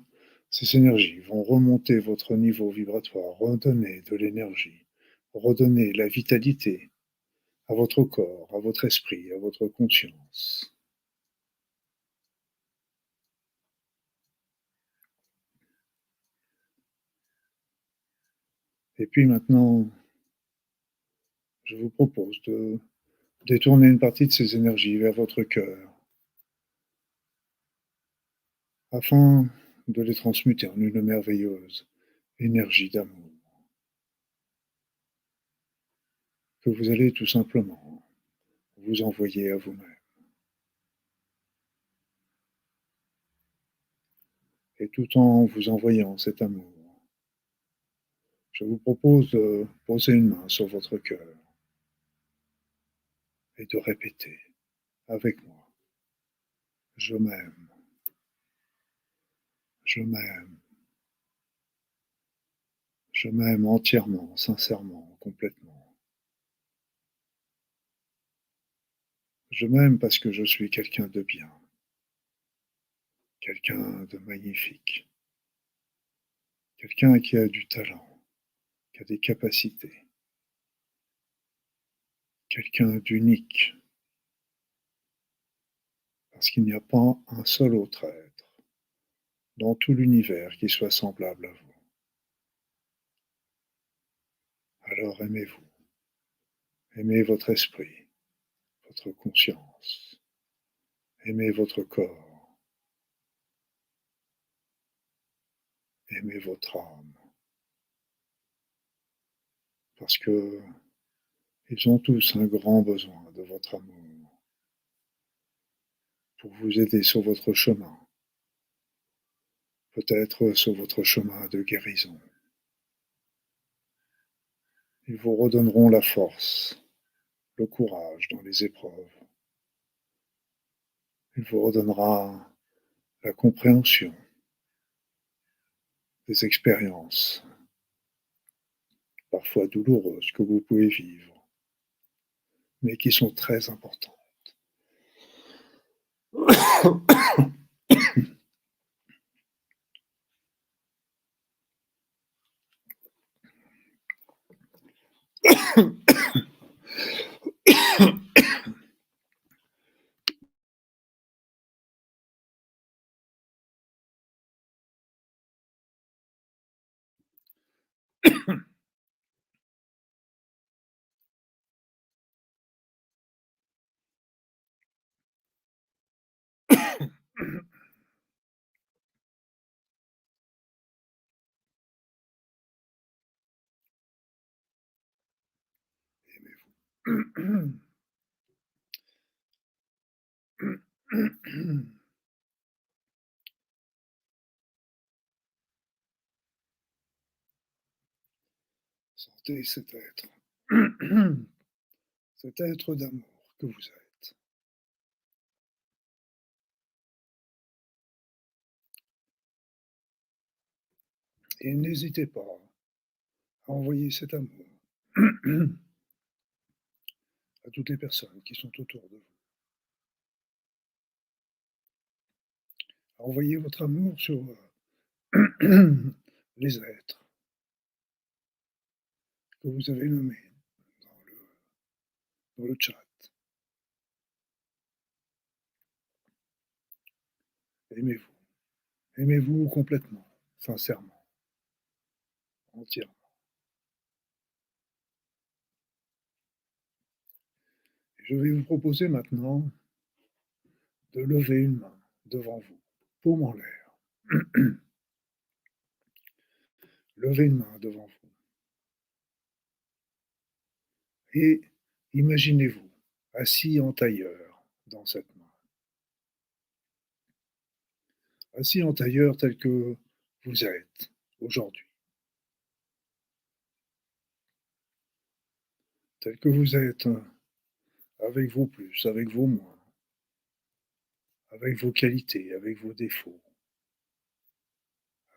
ces énergies vont remonter votre niveau vibratoire, redonner de l'énergie, redonner la vitalité à votre corps, à votre esprit, à votre conscience. Et puis maintenant, je vous propose de détourner une partie de ces énergies vers votre cœur, afin de les transmuter en une merveilleuse énergie d'amour, que vous allez tout simplement vous envoyer à vous-même. Et tout en vous envoyant cet amour, je vous propose de poser une main sur votre cœur et de répéter avec moi: je m'aime, je m'aime, je m'aime entièrement, sincèrement, complètement. Je m'aime parce que je suis quelqu'un de bien, quelqu'un de magnifique, quelqu'un qui a du talent, qui a des capacités, quelqu'un d'unique, parce qu'il n'y a pas un seul autre être dans tout l'univers qui soit semblable à vous. Alors aimez-vous, aimez votre esprit, votre conscience, aimez votre corps, aimez votre âme, parce que ils ont tous un grand besoin de votre amour pour vous aider sur votre chemin, peut-être sur votre chemin de guérison. Ils vous redonneront la force, le courage dans les épreuves. Il vous redonnera la compréhension des expériences, parfois douloureuses, que vous pouvez vivre, mais qui sont très importantes. Sentez cet être d'amour que vous êtes. Et n'hésitez pas à envoyer cet amour à toutes les personnes qui sont autour de vous. Envoyez votre amour sur les êtres que vous avez nommés dans le chat. Aimez-vous. Aimez-vous complètement, sincèrement, entièrement. Et je vais vous proposer maintenant de lever une main devant vous, paume en l'air. Levez une main devant vous. Et imaginez-vous assis en tailleur dans cette main. Assis en tailleur tel que vous êtes aujourd'hui. Tel que vous êtes avec vos plus, avec vos moins, avec vos qualités, avec vos défauts,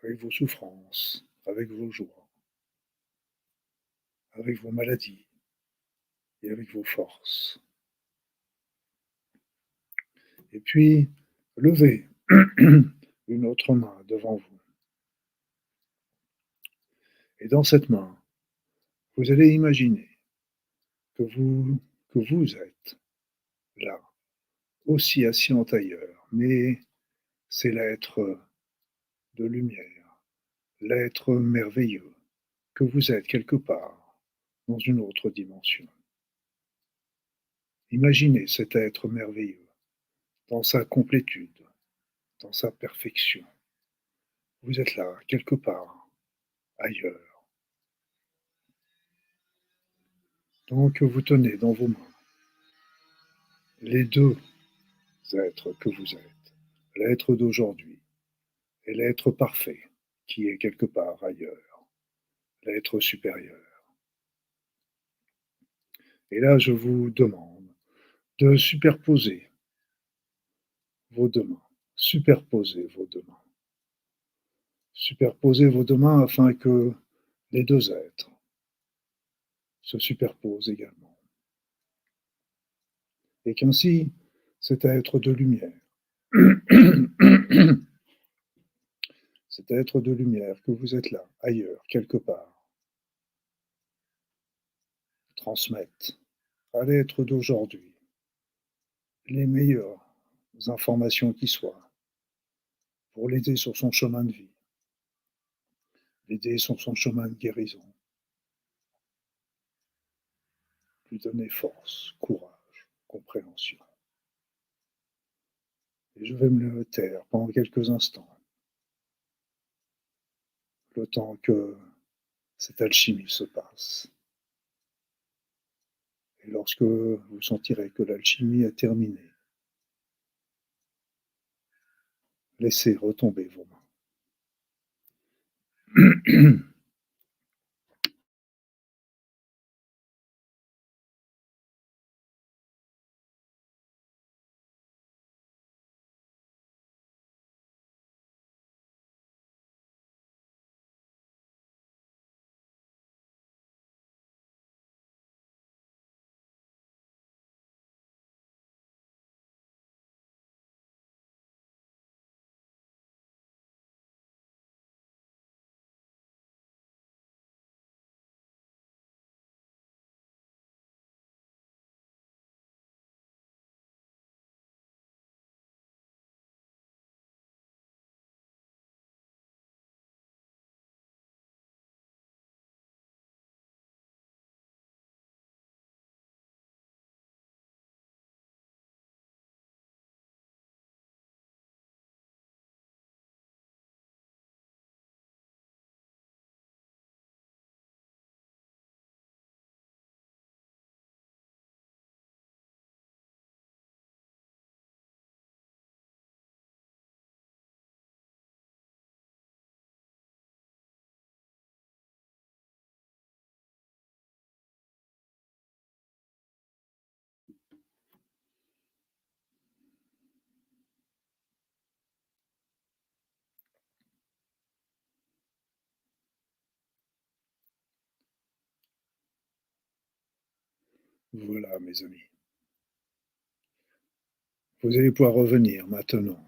avec vos souffrances, avec vos joies, avec vos maladies et avec vos forces. Et puis, levez une autre main devant vous. Et dans cette main, vous allez imaginer que vous êtes là, aussi assis en tailleur, mais c'est l'être de lumière, l'être merveilleux, que vous êtes quelque part dans une autre dimension. Imaginez cet être merveilleux dans sa complétude, dans sa perfection. Vous êtes là, quelque part, ailleurs. Donc vous tenez dans vos mains les deux êtres que vous êtes, l'être d'aujourd'hui et l'être parfait qui est quelque part ailleurs, l'être supérieur. Et là, je vous demande de superposer vos deux mains, superposer vos deux mains, superposer vos deux mains afin que les deux êtres se superposent également. Et qu'ainsi, cet être de lumière, cet être de lumière que vous êtes là, ailleurs, quelque part, transmette à l'être d'aujourd'hui les meilleures informations qui soient pour l'aider sur son chemin de vie, l'aider sur son chemin de guérison, lui donner force, courage, compréhension. Et je vais me taire pendant quelques instants, le temps que cette alchimie se passe. Et lorsque vous sentirez que l'alchimie est terminée, laissez retomber vos mains. Voilà, mes amis. Vous allez pouvoir revenir maintenant.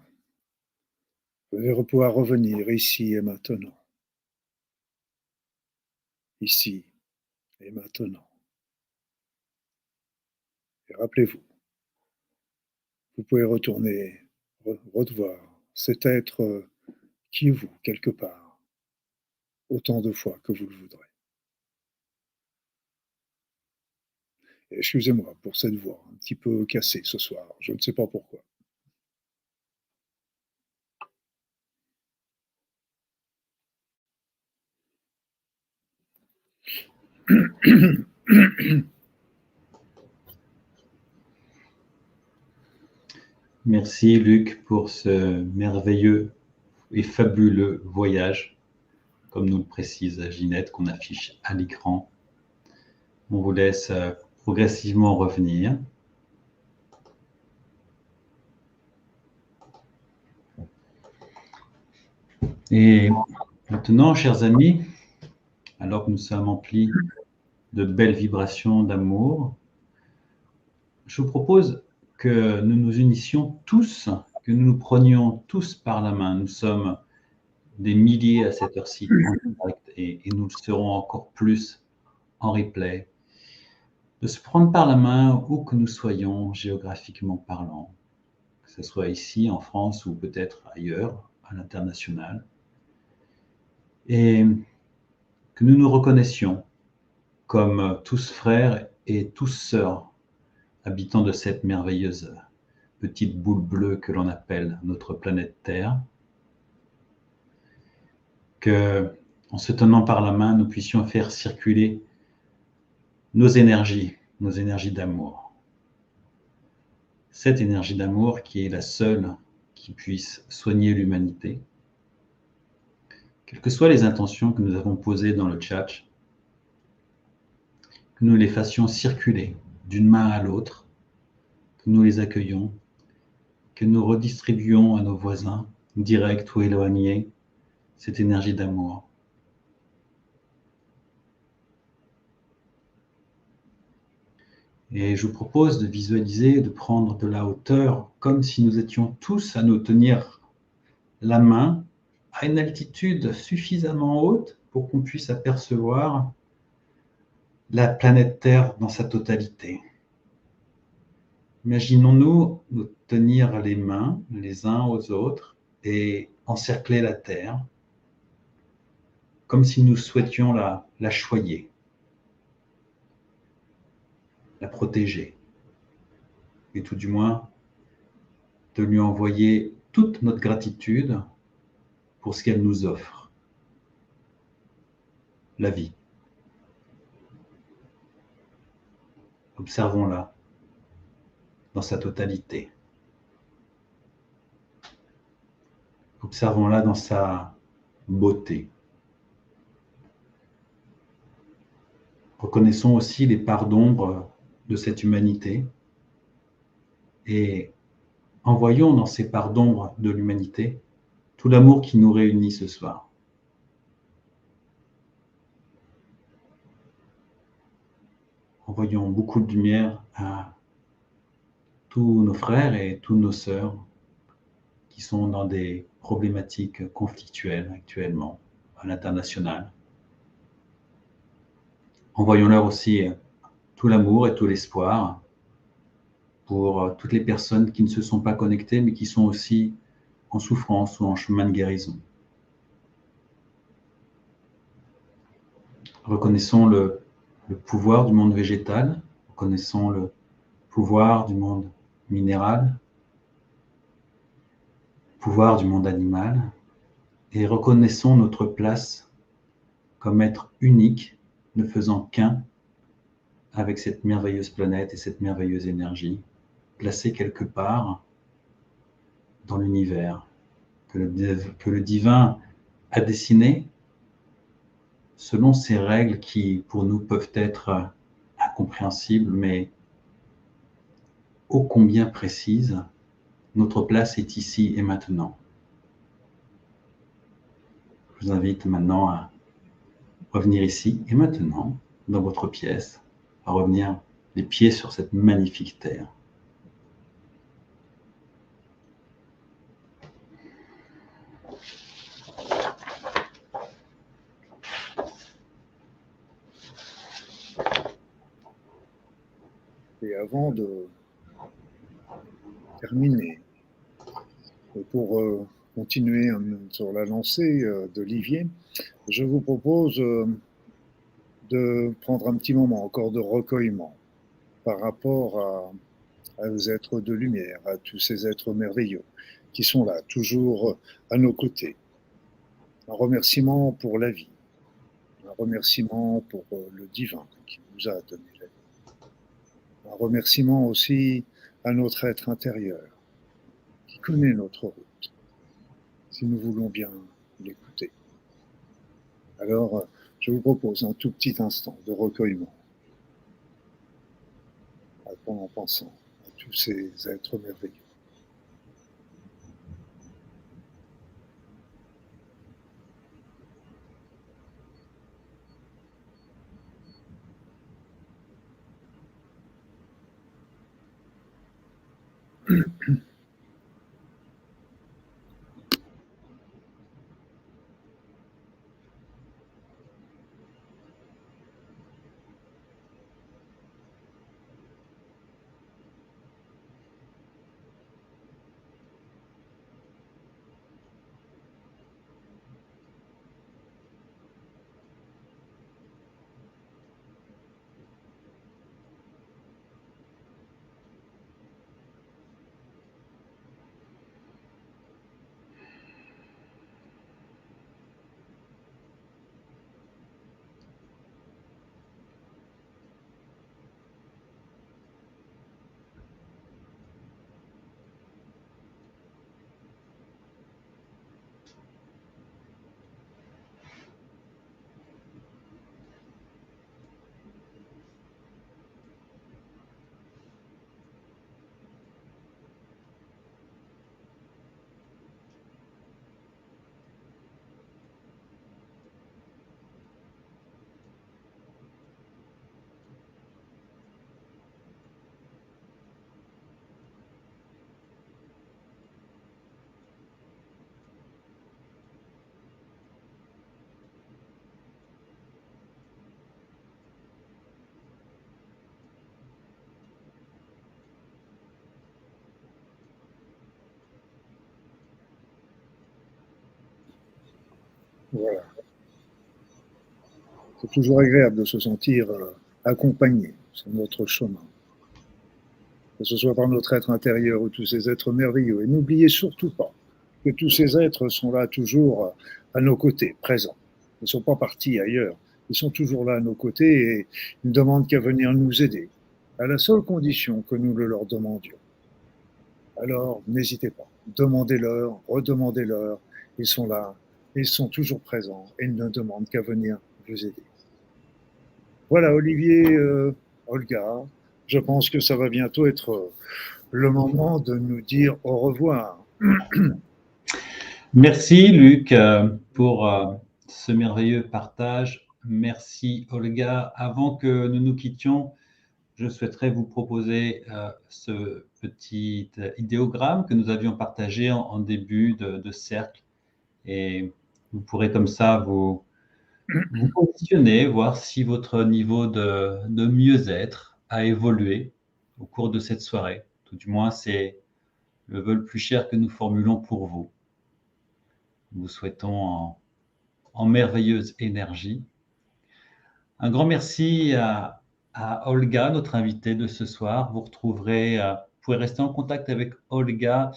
Vous allez pouvoir revenir ici et maintenant. Ici et maintenant. Et rappelez-vous, vous pouvez retourner, revoir cet être qui est vous, quelque part, autant de fois que vous le voudrez. Et excusez-moi pour cette voix un petit peu cassée ce soir, je ne sais pas pourquoi. Merci Luc pour ce merveilleux et fabuleux voyage, comme nous le précise Ginette, qu'on affiche à l'écran. On vous laisse progressivement revenir. Et maintenant, chers amis, alors que nous sommes emplis de belles vibrations d'amour, je vous propose que nous nous unissions tous, que nous nous prenions tous par la main. Nous sommes des milliers à cette heure-ci en direct et nous le serons encore plus en replay. De se prendre par la main où que nous soyons géographiquement parlant, que ce soit ici en France ou peut-être ailleurs, à l'international, et que nous nous reconnaissions comme tous frères et tous sœurs, habitants de cette merveilleuse petite boule bleue que l'on appelle notre planète Terre, que, en se tenant par la main, nous puissions faire circuler nos énergies d'amour. Cette énergie d'amour qui est la seule qui puisse soigner l'humanité, quelles que soient les intentions que nous avons posées dans le chat, que nous les fassions circuler d'une main à l'autre, que nous les accueillons, que nous redistribuons à nos voisins, directs ou éloignés, cette énergie d'amour. Et je vous propose de visualiser, de prendre de la hauteur, comme si nous étions tous à nous tenir la main à une altitude suffisamment haute pour qu'on puisse apercevoir la planète Terre dans sa totalité. Imaginons-nous nous tenir les mains les uns aux autres et encercler la Terre, comme si nous souhaitions la choyer, la protéger, et tout du moins de lui envoyer toute notre gratitude pour ce qu'elle nous offre, la vie. Observons-la dans sa totalité. Observons-la dans sa beauté. Reconnaissons aussi les parts d'ombre de cette humanité et envoyons dans ces parts d'ombre de l'humanité tout l'amour qui nous réunit ce soir. Envoyons beaucoup de lumière à tous nos frères et toutes nos sœurs qui sont dans des problématiques conflictuelles actuellement à l'international. Envoyons-leur aussi tout l'amour et tout l'espoir pour toutes les personnes qui ne se sont pas connectées, mais qui sont aussi en souffrance ou en chemin de guérison. Reconnaissons le pouvoir du monde végétal, reconnaissons le pouvoir du monde minéral, le pouvoir du monde animal, et reconnaissons notre place comme être unique, ne faisant qu'un avec cette merveilleuse planète et cette merveilleuse énergie, placée quelque part dans l'univers, que le divin a dessiné selon ces règles qui, pour nous, peuvent être incompréhensibles, mais ô combien précises. Notre place est ici et maintenant. Je vous invite maintenant à revenir ici et maintenant, dans votre pièce, à revenir les pieds sur cette magnifique terre. Et avant de terminer, et pour continuer sur la lancée d'Olivier, je vous propose de prendre un petit moment encore de recueillement par rapport aux êtres de lumière, à tous ces êtres merveilleux qui sont là, toujours à nos côtés. Un remerciement pour la vie, un remerciement pour le divin qui nous a donné la vie. Un remerciement aussi à notre être intérieur qui connaît notre route, si nous voulons bien l'écouter. Alors, je vous propose un tout petit instant de recueillement en pensant à tous ces êtres merveilleux. Voilà. C'est toujours agréable de se sentir accompagné sur notre chemin, que ce soit par notre être intérieur ou tous ces êtres merveilleux. Et n'oubliez surtout pas que tous ces êtres sont là toujours à nos côtés, présents. Ils ne sont pas partis ailleurs. Ils sont toujours là à nos côtés et ils ne demandent qu'à venir nous aider, à la seule condition que nous le leur demandions. Alors, n'hésitez pas. Demandez-leur, redemandez-leur. Ils sont là, ils sont toujours présents et ils ne demandent qu'à venir vous aider. Voilà, Olivier, Olga, je pense que ça va bientôt être le moment de nous dire au revoir. Merci Luc pour ce merveilleux partage. Merci Olga. Avant que nous nous quittions, je souhaiterais vous proposer ce petit idéogramme que nous avions partagé en début de cercle. Et vous pourrez comme ça vous positionner, voir si votre niveau de mieux-être a évolué au cours de cette soirée. Tout du moins, c'est le vœu le plus cher que nous formulons pour vous. Nous vous souhaitons en merveilleuse énergie. Un grand merci à Olga, notre invitée de ce soir. Vous retrouverez, vous pouvez rester en contact avec Olga.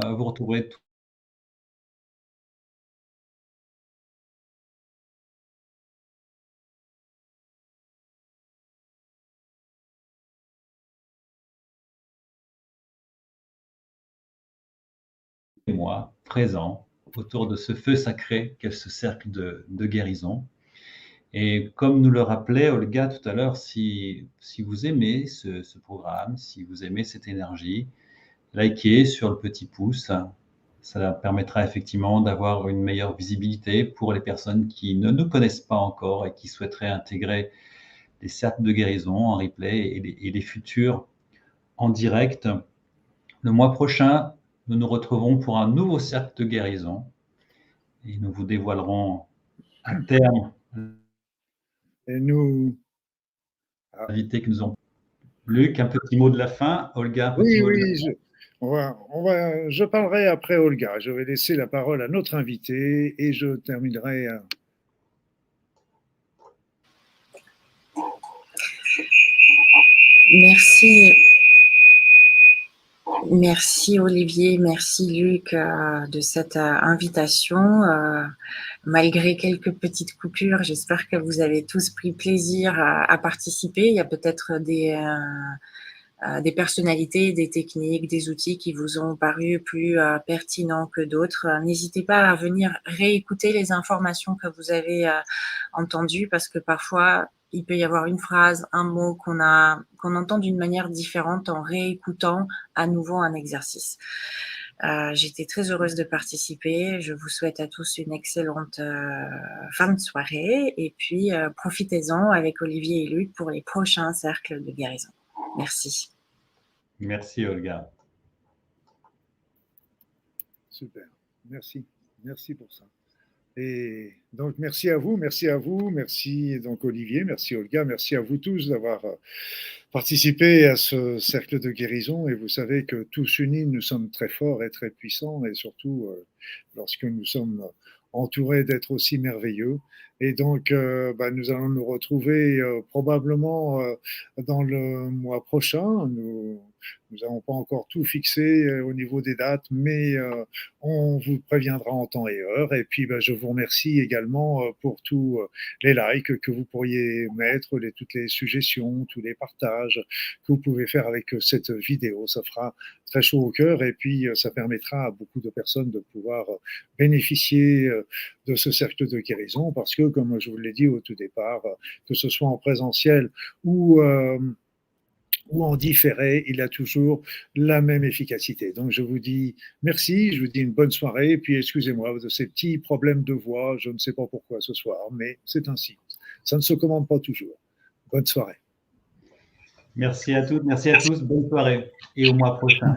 Vous retrouverez tous les mois présents autour de ce feu sacré qu'est ce cercle de guérison. Et comme nous le rappelait Olga tout à l'heure, si vous aimez ce programme, si vous aimez cette énergie, likez sur le petit pouce. Ça permettra effectivement d'avoir une meilleure visibilité pour les personnes qui ne nous connaissent pas encore et qui souhaiteraient intégrer les cercles de guérison en replay et les futurs en direct. Le mois prochain, nous nous retrouverons pour un nouveau cercle de guérison et nous vous dévoilerons à terme Et nous... l'invité que nous avons. Luc, un petit mot de la fin. Olga, un petit Oui, mot de la oui, je parlerai après Olga. Je vais laisser la parole à notre invité et je terminerai. Merci. Merci Olivier, merci Luc de cette invitation. Malgré quelques petites coupures, j'espère que vous avez tous pris plaisir à participer. Il y a peut-être des personnalités, des techniques, des outils qui vous ont paru plus pertinents que d'autres. N'hésitez pas à venir réécouter les informations que vous avez entendues parce que parfois, il peut y avoir une phrase, un mot qu'on entend d'une manière différente en réécoutant à nouveau un exercice. J'étais très heureuse de participer. Je vous souhaite à tous une excellente fin de soirée et puis profitez-en avec Olivier et Luc pour les prochains cercles de guérison. Merci. Merci Olga. Super, merci pour ça. Et donc merci à vous, merci donc Olivier, merci Olga, merci à vous tous d'avoir participé à ce cercle de guérison. Et vous savez que tous unis, nous sommes très forts et très puissants, et surtout lorsque nous sommes entourés d'êtres aussi merveilleux. Et donc, nous allons nous retrouver probablement dans le mois prochain. Nous n'avons pas encore tout fixé au niveau des dates, mais on vous préviendra en temps et heure. Et puis, je vous remercie également pour tous les likes que vous pourriez mettre, toutes les suggestions, tous les partages que vous pouvez faire avec cette vidéo. Ça fera très chaud au cœur et puis ça permettra à beaucoup de personnes de pouvoir bénéficier de ce cercle de guérison parce que, comme je vous l'ai dit au tout départ, que ce soit en présentiel ou en différé, il a toujours la même efficacité. Donc, je vous dis merci, je vous dis une bonne soirée, et puis excusez-moi de ces petits problèmes de voix, je ne sais pas pourquoi ce soir, mais c'est ainsi. Ça ne se commande pas toujours. Bonne soirée. Merci à toutes, merci à tous, bonne soirée et au mois prochain.